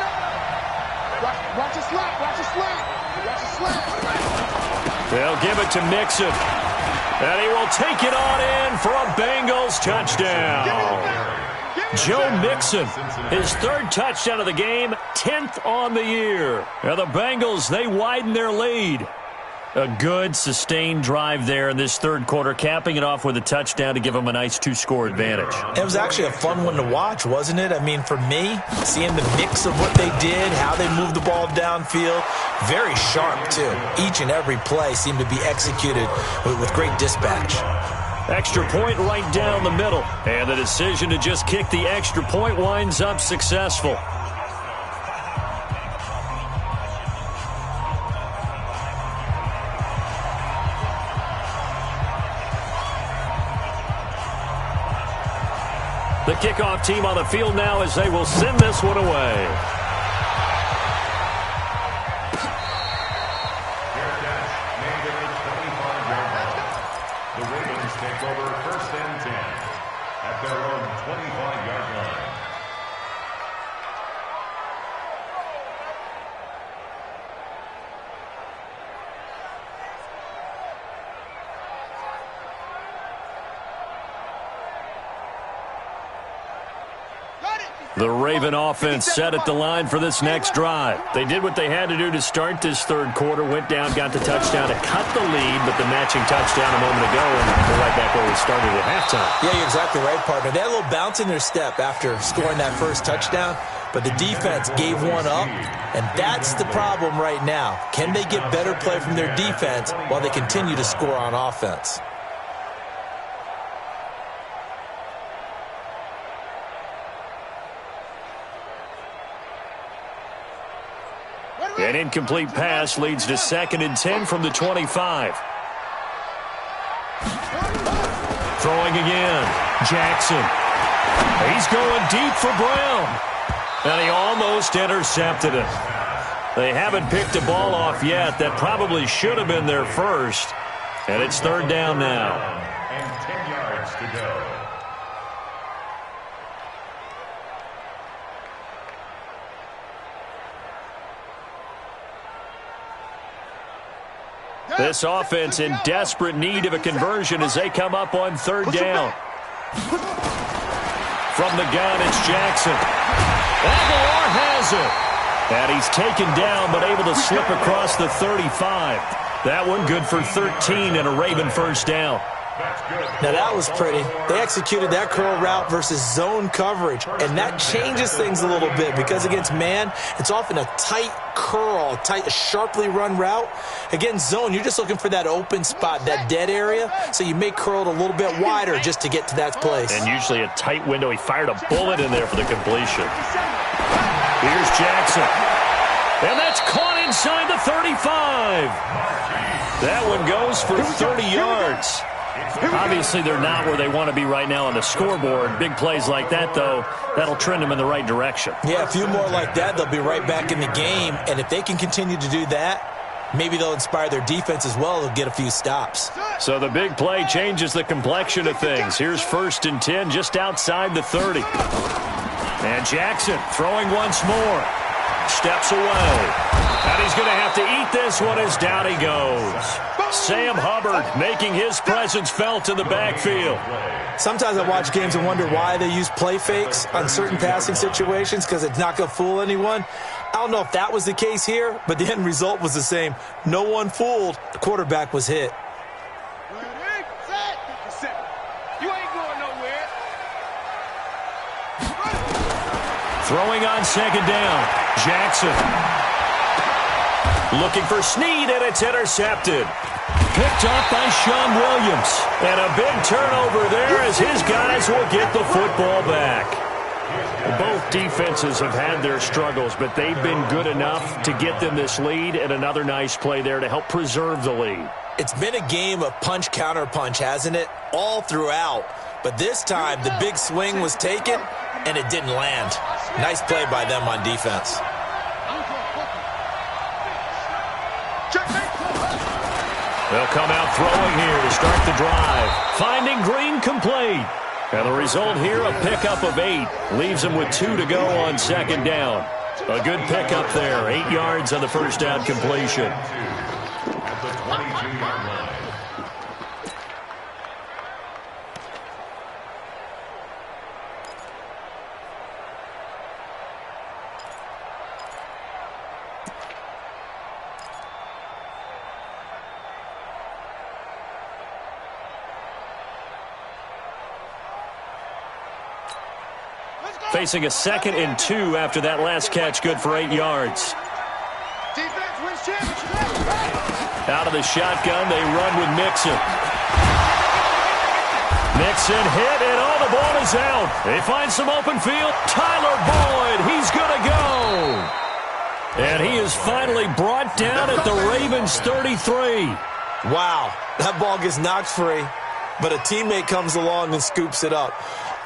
D: Watch your slap. Watch your slap. Watch your slap.
A: They'll give it to Mixon. And he will take it on in for a Bengals touchdown. Joe Mixon, his 3rd touchdown of the game, 10th on the year. Now the Bengals, they widen their lead. A good, sustained drive there in this 3rd quarter, capping it off with a touchdown to give them a nice 2-score advantage.
B: It was actually a fun one to watch, wasn't it? I mean, for me, seeing the mix of what they did, how they moved the ball downfield, very sharp, too. Each and every play seemed to be executed with great dispatch.
A: Extra point right down the middle. And the decision to just kick the extra point winds up successful. The kickoff team on the field now as they will send this one away.
C: The Ravens take over 1st and 10 at their own 25-yard line.
A: The Raven offense set at the line for this next drive. They did what they had to do to start this 3rd quarter, went down, got the touchdown to cut the lead, but the matching touchdown a moment ago, and they're right back where we started at halftime.
B: Yeah, you're exactly right, partner. They had a little bounce in their step after scoring that first touchdown, but the defense gave one up, and that's the problem right now. Can they get better play from their defense while they continue to score on offense?
A: An incomplete pass leads to 2nd and 10 from the 25. Throwing again. Jackson. He's going deep for Brown. And he almost intercepted it. They haven't picked a ball off yet. That probably should have been their first. And it's 3rd down now.
C: And 10 yards to go.
A: This offense in desperate need of a conversion as they come up on 3rd down. From the gun, it's Jackson. Aguilar has it. And he's taken down but able to slip across the 35. That one good for 13 and a Raven 1st down.
B: Now that was pretty. They executed that curl route versus zone coverage, and that changes things a little bit because against man, it's often a tight curl, tight, sharply run route. Against zone, you're just looking for that open spot, that dead area, so you make curl a little bit wider just to get to that place.
A: And usually a tight window. He fired a bullet in there for the completion. Here's Jackson. And that's caught inside the 35. That one goes for 30 yards. Obviously, they're not where they want to be right now on the scoreboard. Big plays like that, though, that'll trend them in the right direction.
B: Yeah, a few more like that, they'll be right back in the game. And if they can continue to do that, Maybe they'll inspire their defense as well. They'll get a few stops.
A: So the big play changes the complexion of things. Here's 1st and 10 just outside the 30. And Jackson throwing once more. Steps away. And he's going to have to eat this one as down he goes. Sam Hubbard making his presence felt in the backfield.
B: Sometimes I watch games and wonder why they use play fakes on certain passing situations, because it's not going to fool anyone. I don't know if that was the case here, but the end result was the same. No one fooled. The quarterback was hit.
D: Ready, set. You ain't going nowhere.
A: Throwing on 2nd down. Jackson. Looking for Snead, and it's intercepted. Picked up by Sean Williams. And a big turnover there as his guys will get the football back. Both defenses have had their struggles, but they've been good enough to get them this lead, and another nice play there to help preserve the lead.
B: It's been a game of punch-counter-punch, hasn't it? All throughout. But this time, the big swing was taken, and it didn't land. Nice play by them on defense.
A: They'll come out throwing here to start the drive. Finding Green complete. And the result here, a pickup of 8. Leaves them with 2 to go on 2nd down. A good pickup there. 8 yards on the first down completion.
C: At the 22-yard line.
A: Facing a 2nd and 2 after that last catch, good for 8 yards.
D: Defense wins championship.
A: Out of the shotgun, they run with Mixon. Mixon hit, and the ball is out. They find some open field. Tyler Boyd, he's going to go. And he is finally brought down at the Ravens 33.
B: Wow, that ball gets knocked free, but a teammate comes along and scoops it up.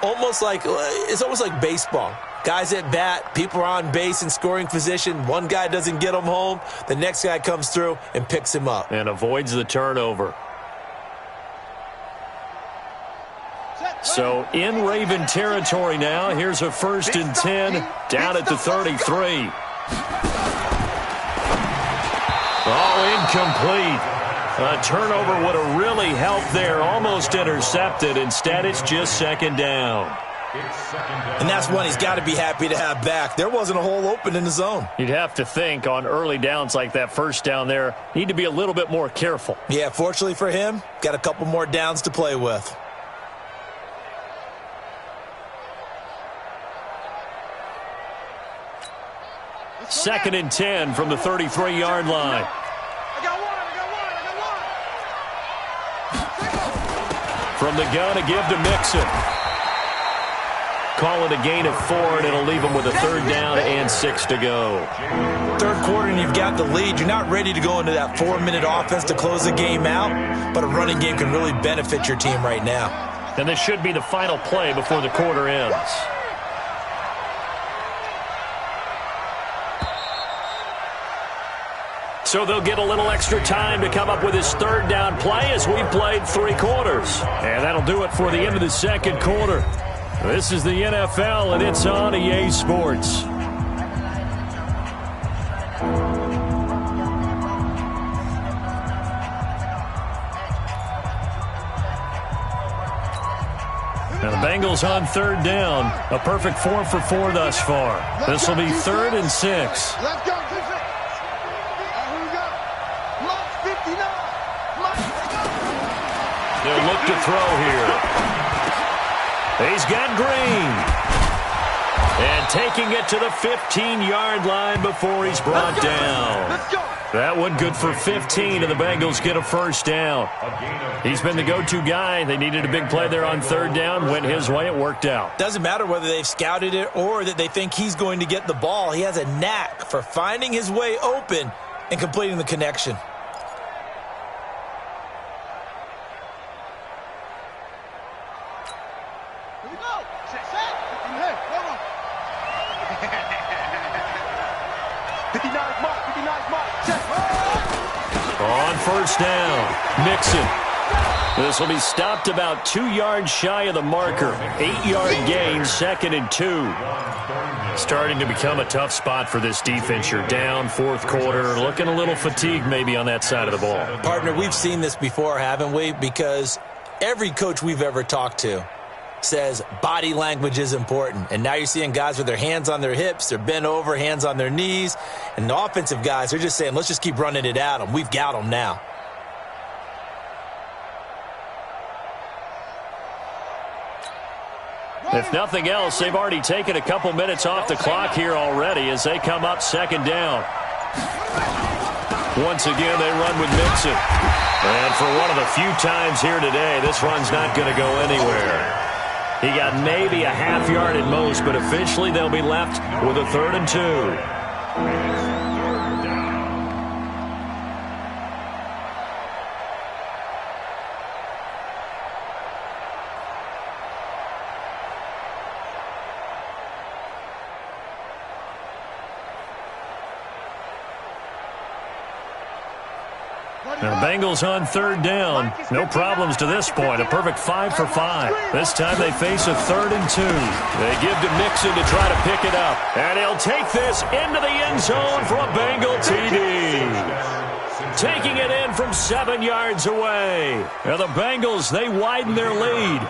B: It's almost like baseball. Guys at bat, people are on base in scoring position. One guy doesn't get him home. The next guy comes through and picks him up.
A: And avoids the turnover. So in Raven territory now. Here's a 1st and 10 down at the 33. Oh, incomplete. A turnover would have really helped there. Almost intercepted. Instead, it's just 2nd down.
B: And that's one he's got to be happy to have back. There wasn't a hole open in the zone.
A: You'd have to think on early downs like that 1st down there, need to be a little bit more careful.
B: Yeah, fortunately for him, got a couple more downs to play with.
A: Second and 10 from the 33-yard line. From the gun, a give to Mixon. Call it a gain of 4, and it'll leave them with a 3rd down and 6 to go.
B: 3rd quarter, and you've got the lead. You're not ready to go into that 4-minute offense to close the game out, but a running game can really benefit your team right now.
A: And this should be the final play before the quarter ends. So they'll get a little extra time to come up with his 3rd down play as we've played 3 quarters. And that'll do it for the end of the 2nd quarter. This is the NFL, and it's on EA Sports. Now the Bengals on 3rd down. A perfect 4 for 4 thus far. This will be 3rd and 6.
D: Let's go, defense.
A: They'll look to throw here. He's got Green. And taking it to the 15-yard line before he's brought down. That one good for 15, and the Bengals get a 1st down. He's been the go-to guy. They needed a big play there on 3rd down. Went his way. It worked out.
B: Doesn't matter whether they've scouted it or that they think he's going to get the ball. He has a knack for finding his way open and completing the connection.
A: first down. Mixon. This will be stopped about 2 yards shy of the marker. 8-yard gain, 2nd and 2. Starting to become a tough spot for this defense. You're down, 4th quarter, looking a little fatigued maybe on that side of the ball.
B: Partner, we've seen this before, haven't we? Because every coach we've ever talked to says body language is important. And now you're seeing guys with their hands on their hips, they're bent over, hands on their knees. And the offensive guys, they're just saying, let's just keep running it at them. We've got them now.
A: If nothing else, they've already taken a couple minutes off the clock here already as they come up 2nd down. Once again, they run with Mixon. And for one of the few times here today, this run's not going to go anywhere. He got maybe a half yard at most, but officially they'll be left with a 3rd and 2. Now, Bengals on 3rd down. No problems to this point. A perfect 5 for 5. This time they face a 3rd and 2. They give to Mixon to try to pick it up. And he'll take this into the end zone for a Bengal TD. Taking it in from 7 yards away. Now the Bengals, they widen their lead.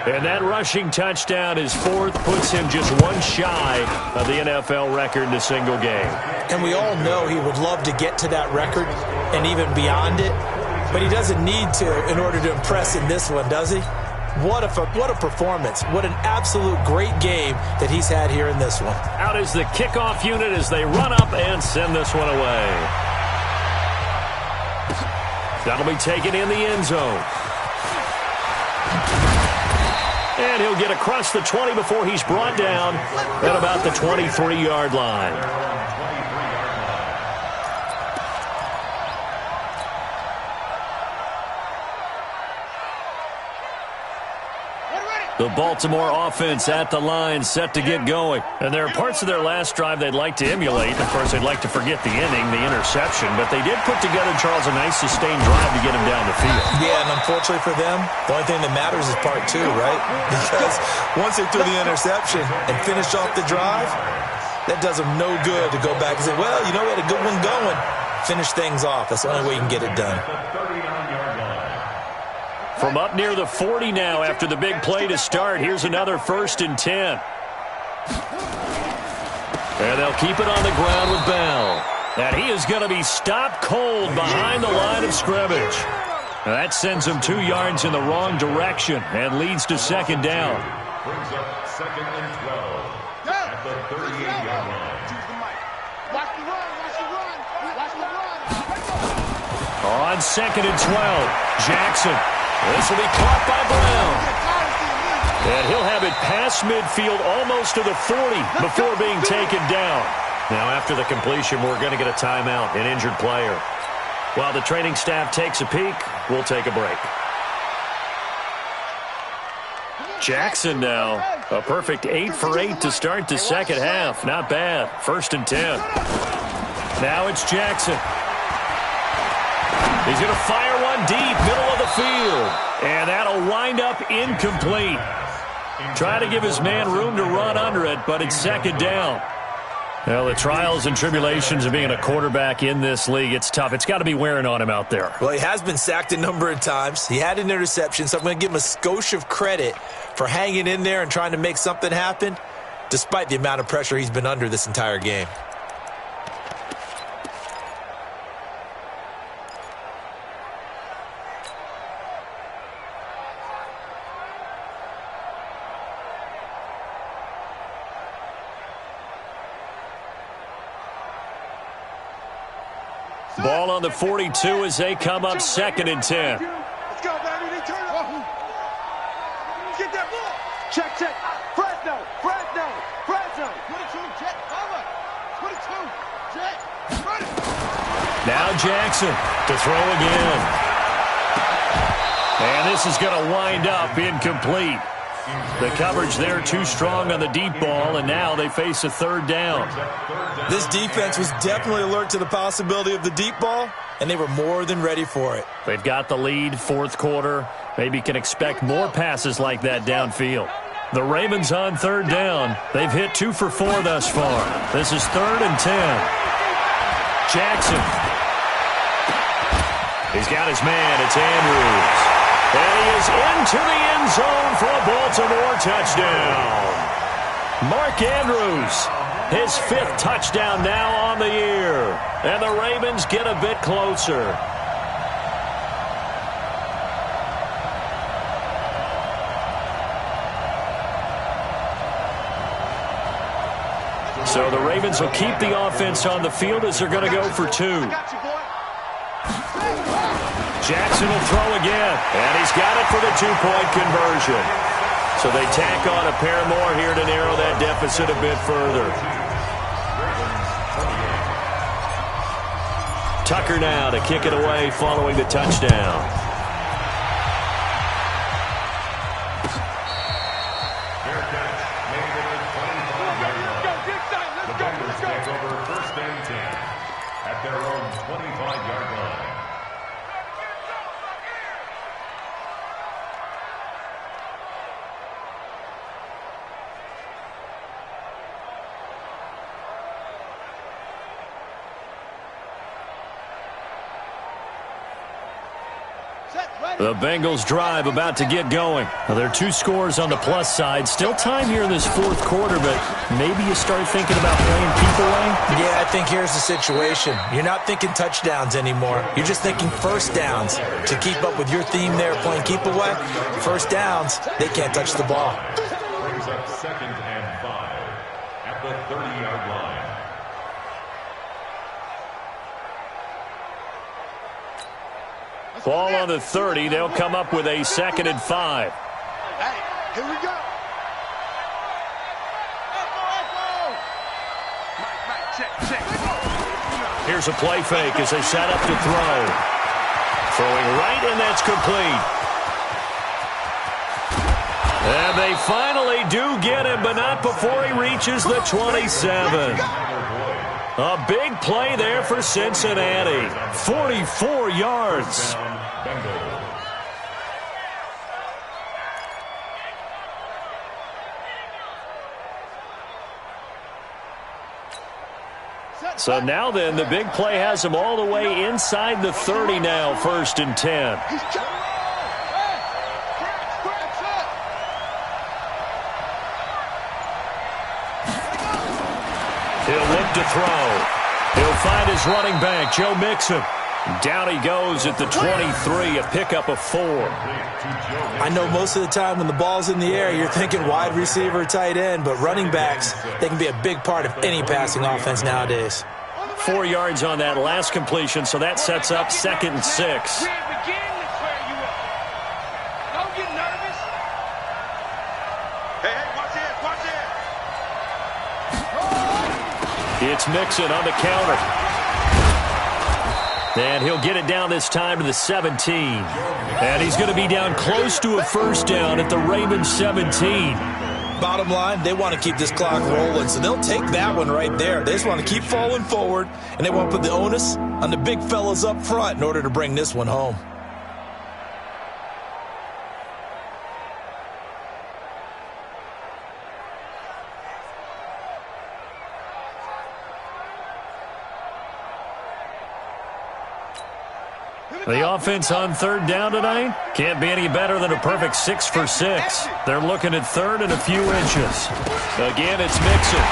A: And that rushing touchdown, his 4th, puts him just 1 shy of the NFL record in a single game.
B: And we all know he would love to get to that record and even beyond it, but he doesn't need to in order to impress in this one, does he? What a performance. What an absolute great game that he's had here in this one.
A: Out is the kickoff unit as they run up and send this one away. That'll be taken in the end zone. And he'll get across the 20 before he's brought down at about the 23-yard line. The Baltimore offense at the line, set to get going. And there are parts of their last drive they'd like to emulate. Of course, they'd like to forget the inning, the interception. But they did put together, Charles, a nice sustained drive to get him down the field.
B: Yeah, and unfortunately for them, the only thing that matters is part 2, right? Because once they threw the interception and finished off the drive, that does them no good to go back and say, well, you know, we had a good one going. Finish things off. That's the only way you can get it done.
A: From up near the 40 now after the big play to start. Here's another 1st and 10. And they'll keep it on the ground with Bell. And he is going to be stopped cold behind the line of scrimmage. Now that sends him 2 yards in the wrong direction and leads to 2nd down.
C: Brings up 2nd and 12 at the 38-yard line.
D: Watch the run, watch the run, watch the run.
A: On 2nd and 12, Jackson. This will be caught by Brown. And he'll have it past midfield almost to the 40 before being taken down. Now after the completion, we're going to get a timeout, an injured player. While the training staff takes a peek, we'll take a break. Jackson now, a perfect 8 for 8 to start the second half. Not bad. 1st and 10. Now it's Jackson. He's going to fire one deep, middle of the field. And that'll wind up incomplete. Try to give his man room to run under it, but it's 2nd down. Well, the trials and tribulations of being a quarterback in this league, it's tough. It's got to be wearing on him out there.
B: Well, he has been sacked a number of times. He had an interception, so I'm going to give him a skosh of credit for hanging in there and trying to make something happen, despite the amount of pressure he's been under this entire game.
A: Ball on the 42 as they come up 2nd and 10.
D: Let's go, baby. They turn up. Get that ball. Check, check. Fresno. 22, check. Over. 22, check. Ready.
A: Now Jackson to throw again. And this is going to wind up incomplete. The coverage there too strong on the deep ball, and now they face a third down.
B: This defense was definitely alert to the possibility of the deep ball, and they were more than ready for it.
A: They've got the lead, fourth quarter. Maybe can expect more passes like that downfield. The Ravens on third down. They've hit 2 for 4 thus far. This is 3rd and 10. Jackson. He's got his man. It's Andrews. And he is into the end zone for a Baltimore touchdown. Mark Andrews, his 5th touchdown now on the year. And the Ravens get a bit closer. So the Ravens will keep the offense on the field as they're going to go for 2. Jackson will throw again, and he's got it for the 2-point conversion. So they tack on a pair more here to narrow that deficit a bit further. Tucker now to kick it away following the touchdown.
C: The Bengals take over 1st and 10 at their own 25-yard line.
A: The Bengals drive about to get going. Now, there are 2 scores on the plus side. Still time here in this 4th quarter, but maybe you start thinking about playing keep away?
B: Yeah, I think here's the situation. You're not thinking touchdowns anymore. You're just thinking first downs. To keep up with your theme there, playing keep away, first downs, they can't touch the ball.
C: Brings up 2nd and 5 at the 30-yard line.
A: Ball on the 30. They'll come up with a 2nd and 5.
D: Hey, here we go.
A: Here's a play fake as they set up to throw. Throwing right, and that's complete. And they finally do get him, but not before he reaches the 27. A big play there for Cincinnati. 44 yards. So now then, the big play has him all the way inside the 30 now, 1st and 10. He'll look to throw. He'll find his running back, Joe Mixon. Down he goes at the 23, a pickup of 4.
B: I know most of the time when the ball's in the air, you're thinking wide receiver, tight end, but running backs, they can be a big part of any passing offense nowadays.
A: 4 yards on that last completion, so that sets up 2nd and 6. It's Mixon on the counter. And he'll get it down this time to the 17. And he's going to be down close to a first down at the Ravens 17.
B: Bottom line, they want to keep this clock rolling, so they'll take that one right there. They just want to keep falling forward, and they want to put the onus on the big fellas up front in order to bring this one home.
A: The offense on third down tonight can't be any better than a perfect 6 for 6. They're looking at 3rd and a few inches. Again, it's Mixon.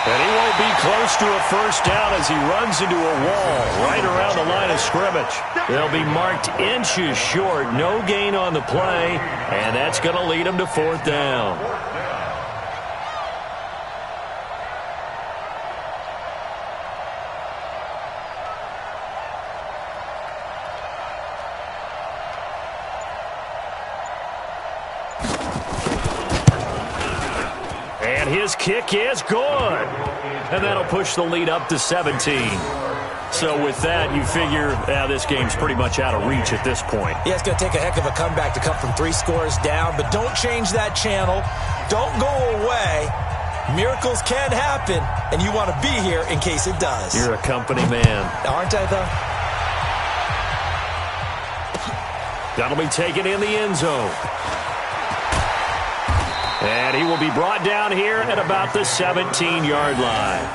A: And he won't be close to a first down as he runs into a wall right around the line of scrimmage. They'll be marked inches short. No gain on the play, and that's going to lead him to 4th down. His kick is good. And that'll push the lead up to 17. So with that, you figure this game's pretty much out of reach at this point.
B: Yeah, it's going to take a heck of a comeback to come from 3 scores down, but don't change that channel. Don't go away. Miracles can happen, and you want to be here in case it does.
A: You're a company man.
B: Aren't I, though?
A: That'll be taken in the end zone. And he will be brought down here at about the 17-yard line.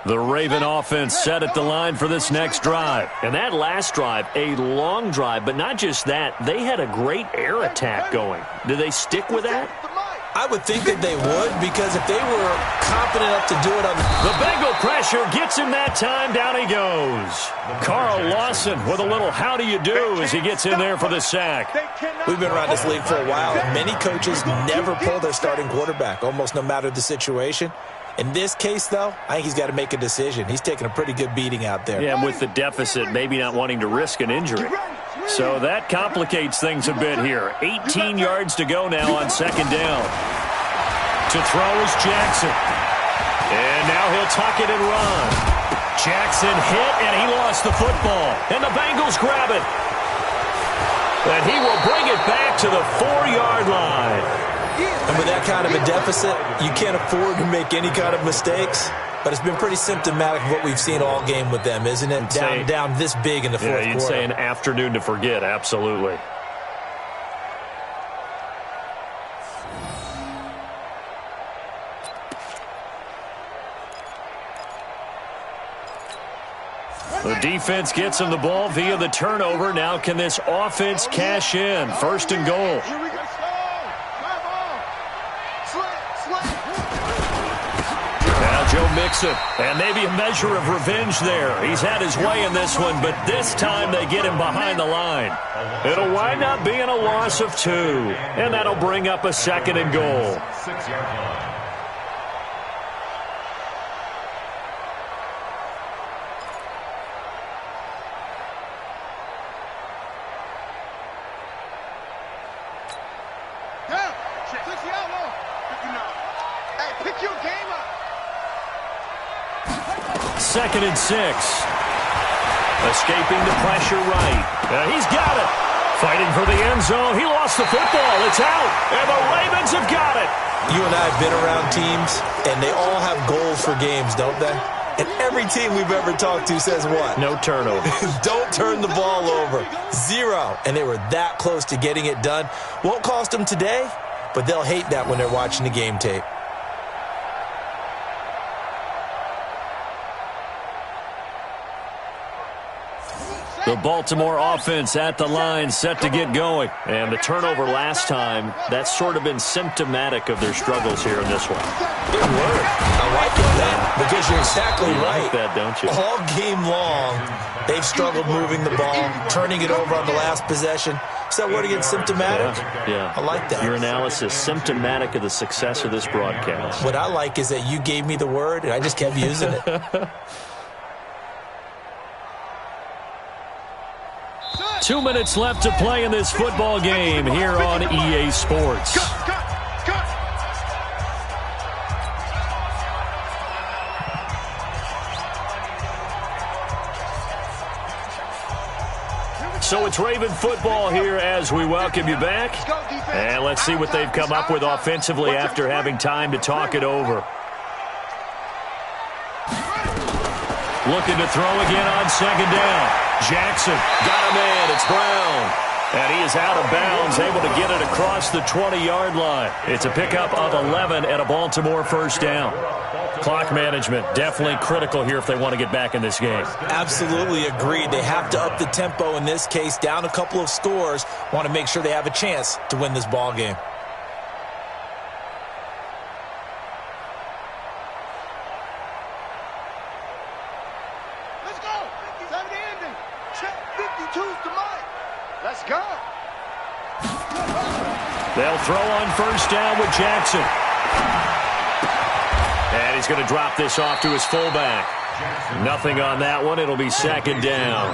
A: The Raven offense set at the line for this next drive. And that last drive, a long drive, but not just that. They had a great air attack going. Do they stick with that?
B: I would think that they would, because if they were confident enough to do it on
A: the Bengal pressure gets him that time. Down he goes. Carl Lawson with a little how do you do as he gets in there for the sack.
B: We've been around this league for a while, and many coaches never pull their starting quarterback, almost no matter the situation. In this case, though, I think he's got to make a decision. He's taking a pretty good beating out there.
A: Yeah, and with the deficit, maybe not wanting to risk an injury. So that complicates things a bit here. 18 yards to go now on second down. To throw is Jackson. And now he'll tuck it and run. Jackson hit, and he lost the football. And the Bengals grab it. And he will bring it back to the 4-yard line.
B: And with that kind of a deficit, you can't afford to make any kind of mistakes. But it's been pretty symptomatic of what we've seen all game with them, isn't it? Down this big in the fourth quarter.
A: Yeah, you'd say an afternoon to forget, absolutely. The defense gets him the ball via the turnover. Now can this offense cash in? First and goal. Joe Mixon, and maybe a measure of revenge there. He's had his way in this one, but this time they get him behind the line. It'll wind up being a loss of 2, and that'll bring up a second and goal.
C: 6-yard line.
A: Second and 6. Escaping the pressure right. He's got it. Fighting for the end zone. He lost the football. It's out. And the Ravens have got it.
B: You and I have been around teams, and they all have goals for games, don't they? And every team we've ever talked to says what?
A: No turnover.
B: Don't turn the ball over. 0. And they were that close to getting it done. Won't cost them today, but they'll hate that when they're watching the game tape.
A: The Baltimore offense at the line, set to get going. And the turnover last time, that's sort of been symptomatic of their struggles here in this one.
B: Good word. I like it, man, because you're exactly right.
A: Like that, don't you?
B: All game long, they've struggled moving the ball, turning it over on the last possession. So what again, symptomatic?
A: Yeah.
B: I like that.
A: Your analysis, symptomatic of the success of this broadcast.
B: What I like is that you gave me the word, and I just kept using it.
A: 2 minutes left to play in this football game here on EA Sports. So it's Raven football here as we welcome you back. And let's see what they've come up with offensively after having time to talk it over. Looking to throw again on second down. Jackson got a man. It's Brown. And he is out of bounds, able to get it across the 20-yard line. It's a pickup of 11 and a Baltimore first down. Clock management, definitely critical here if they want to get back in this game.
B: Absolutely agreed. They have to up the tempo in this case, down a couple of scores. Want to make sure they have a chance to win this ball game.
D: Let's go.
A: They'll throw on first down with Jackson. And he's going to drop this off to his fullback. Nothing on that one. It'll be second down.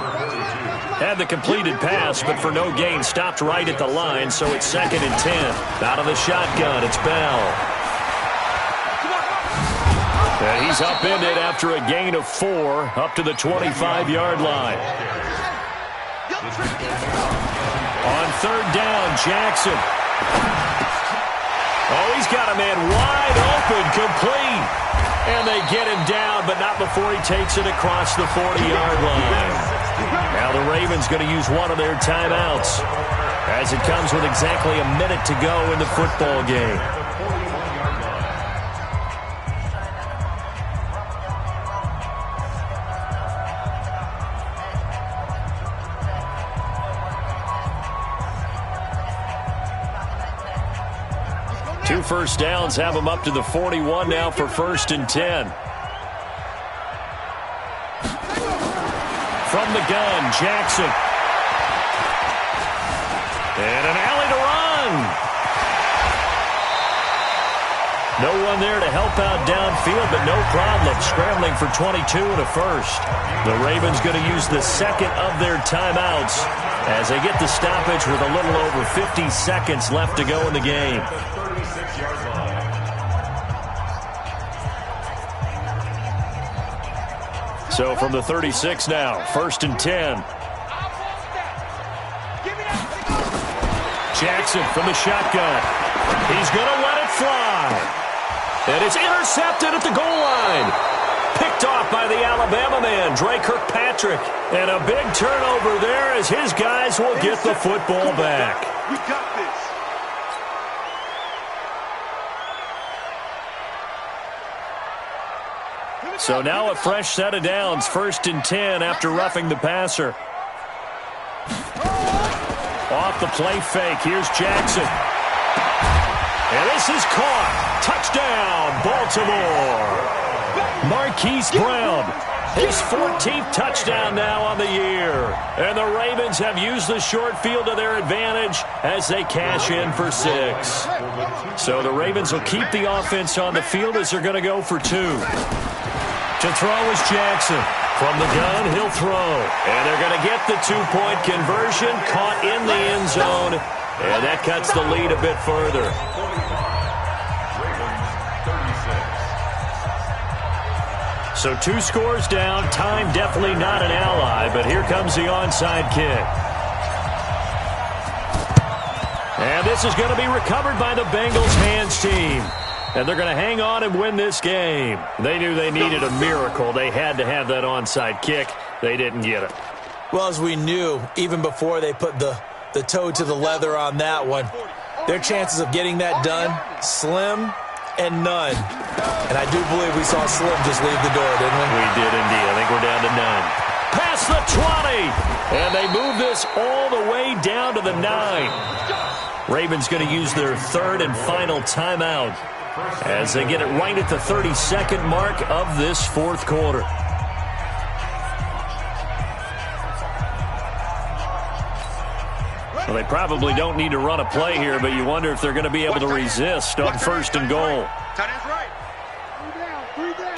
A: Had the completed pass, but for no gain, stopped right at the line, so it's 2nd and 10. Out of the shotgun, it's Bell. And he's upended after a gain of 4, up to the 25-yard line. On third down, Jackson. Oh, he's got a man wide open, complete. And they get him down, but not before he takes it across the 40-yard line. Now the Ravens going to use one of their timeouts as it comes with exactly a minute to go in the football game. Two first downs have them up to the 41 now for 1st and 10. From the gun, Jackson. And an alley to run. No one there to help out downfield, but no problem. Scrambling for 22 and a first. The Ravens going to use the second of their timeouts as they get the stoppage with a little over 50 seconds left to go in the game. So from the 36 now, 1st and 10. Jackson from the shotgun. He's going to let it fly. And it's intercepted at the goal line. Picked off by the Alabama man, Dre Kirkpatrick. And a big turnover there as his guys will get the football back.
D: We got this.
A: So now a fresh set of downs, 1st and 10 after roughing the passer. Off the play fake, here's Jackson. And this is caught. Touchdown, Baltimore. Marquise Brown, his 14th touchdown now on the year. And the Ravens have used the short field to their advantage as they cash in for 6. So the Ravens will keep the offense on the field as they're going to go for 2. To throw is Jackson. From the gun, he'll throw. And they're going to get the 2-point conversion, caught in the end zone. And that cuts the lead a bit further. So 2 scores down. Time definitely not an ally, but here comes the onside kick. And this is going to be recovered by the Bengals hands team. And they're going to hang on and win this game. They knew they needed a miracle. They had to have that onside kick. They didn't get it.
B: Well, as we knew, even before they put the toe to the leather on that one, their chances of getting that done, slim and none. And I do believe we saw Slim just leave the door, didn't we?
A: We did indeed. I think we're down to none. Past the 20. And they move this all the way down to the 9. Ravens going to use their 3rd and final timeout as they get it right at the 32nd mark of this 4th quarter. Well, they probably don't need to run a play here, but you wonder if they're going to be able to resist on 1st and goal.
D: Tight end's right. 3 down.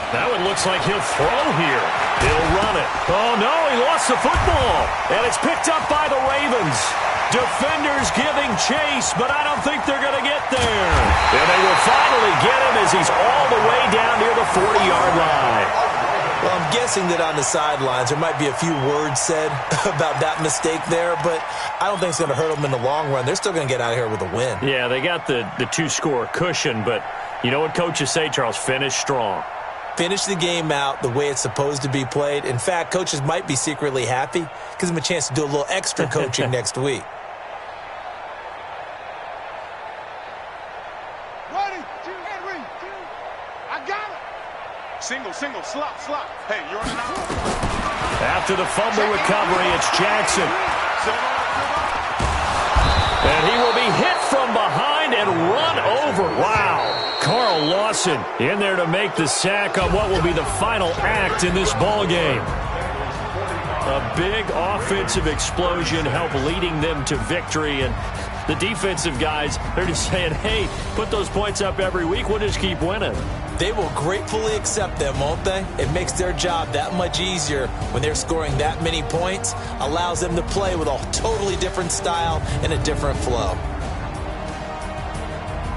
A: That one looks like he'll throw here. He'll run it. Oh, no, he lost the football. And it's picked up by the Ravens. Defenders giving chase, but I don't think they're going to get there. And they will finally get him as he's all the way down near the 40-yard line.
B: Well, I'm guessing that on the sidelines there might be a few words said about that mistake there, but I don't think it's going to hurt them in the long run. They're still going to get out of here with a win.
A: Yeah, they got the 2-score cushion, but you know what coaches say, Charles? Finish strong.
B: Finish the game out the way it's supposed to be played. In fact, coaches might be secretly happy. Gives them a chance to do a little extra coaching next week.
D: Ready, Henry. I got it. Single, slop. Hey, you're on an out.
A: After the fumble recovery, it's Jackson. And he will be hit from behind and run over. Wow. Carl Dawson in there to make the sack on what will be the final act in this ball game. A big offensive explosion helped leading them to victory, and the defensive guys, they're just saying, hey, put those points up every week, we'll just keep winning.
B: They will gratefully accept them, won't they? It makes their job that much easier when they're scoring that many points, allows them to play with a totally different style and a different flow.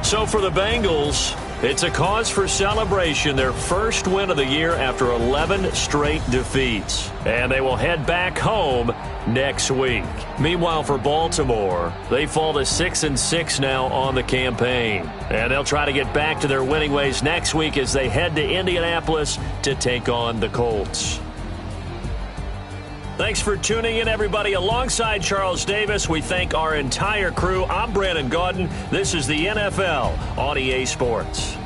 A: So for the Bengals, it's a cause for celebration, their first win of the year after 11 straight defeats. And they will head back home next week. Meanwhile, for Baltimore, they fall to 6-6 now on the campaign. And they'll try to get back to their winning ways next week as they head to Indianapolis to take on the Colts. Thanks for tuning in, everybody. Alongside Charles Davis, we thank our entire crew. I'm Brandon Gaudin. This is the NFL on EA Sports.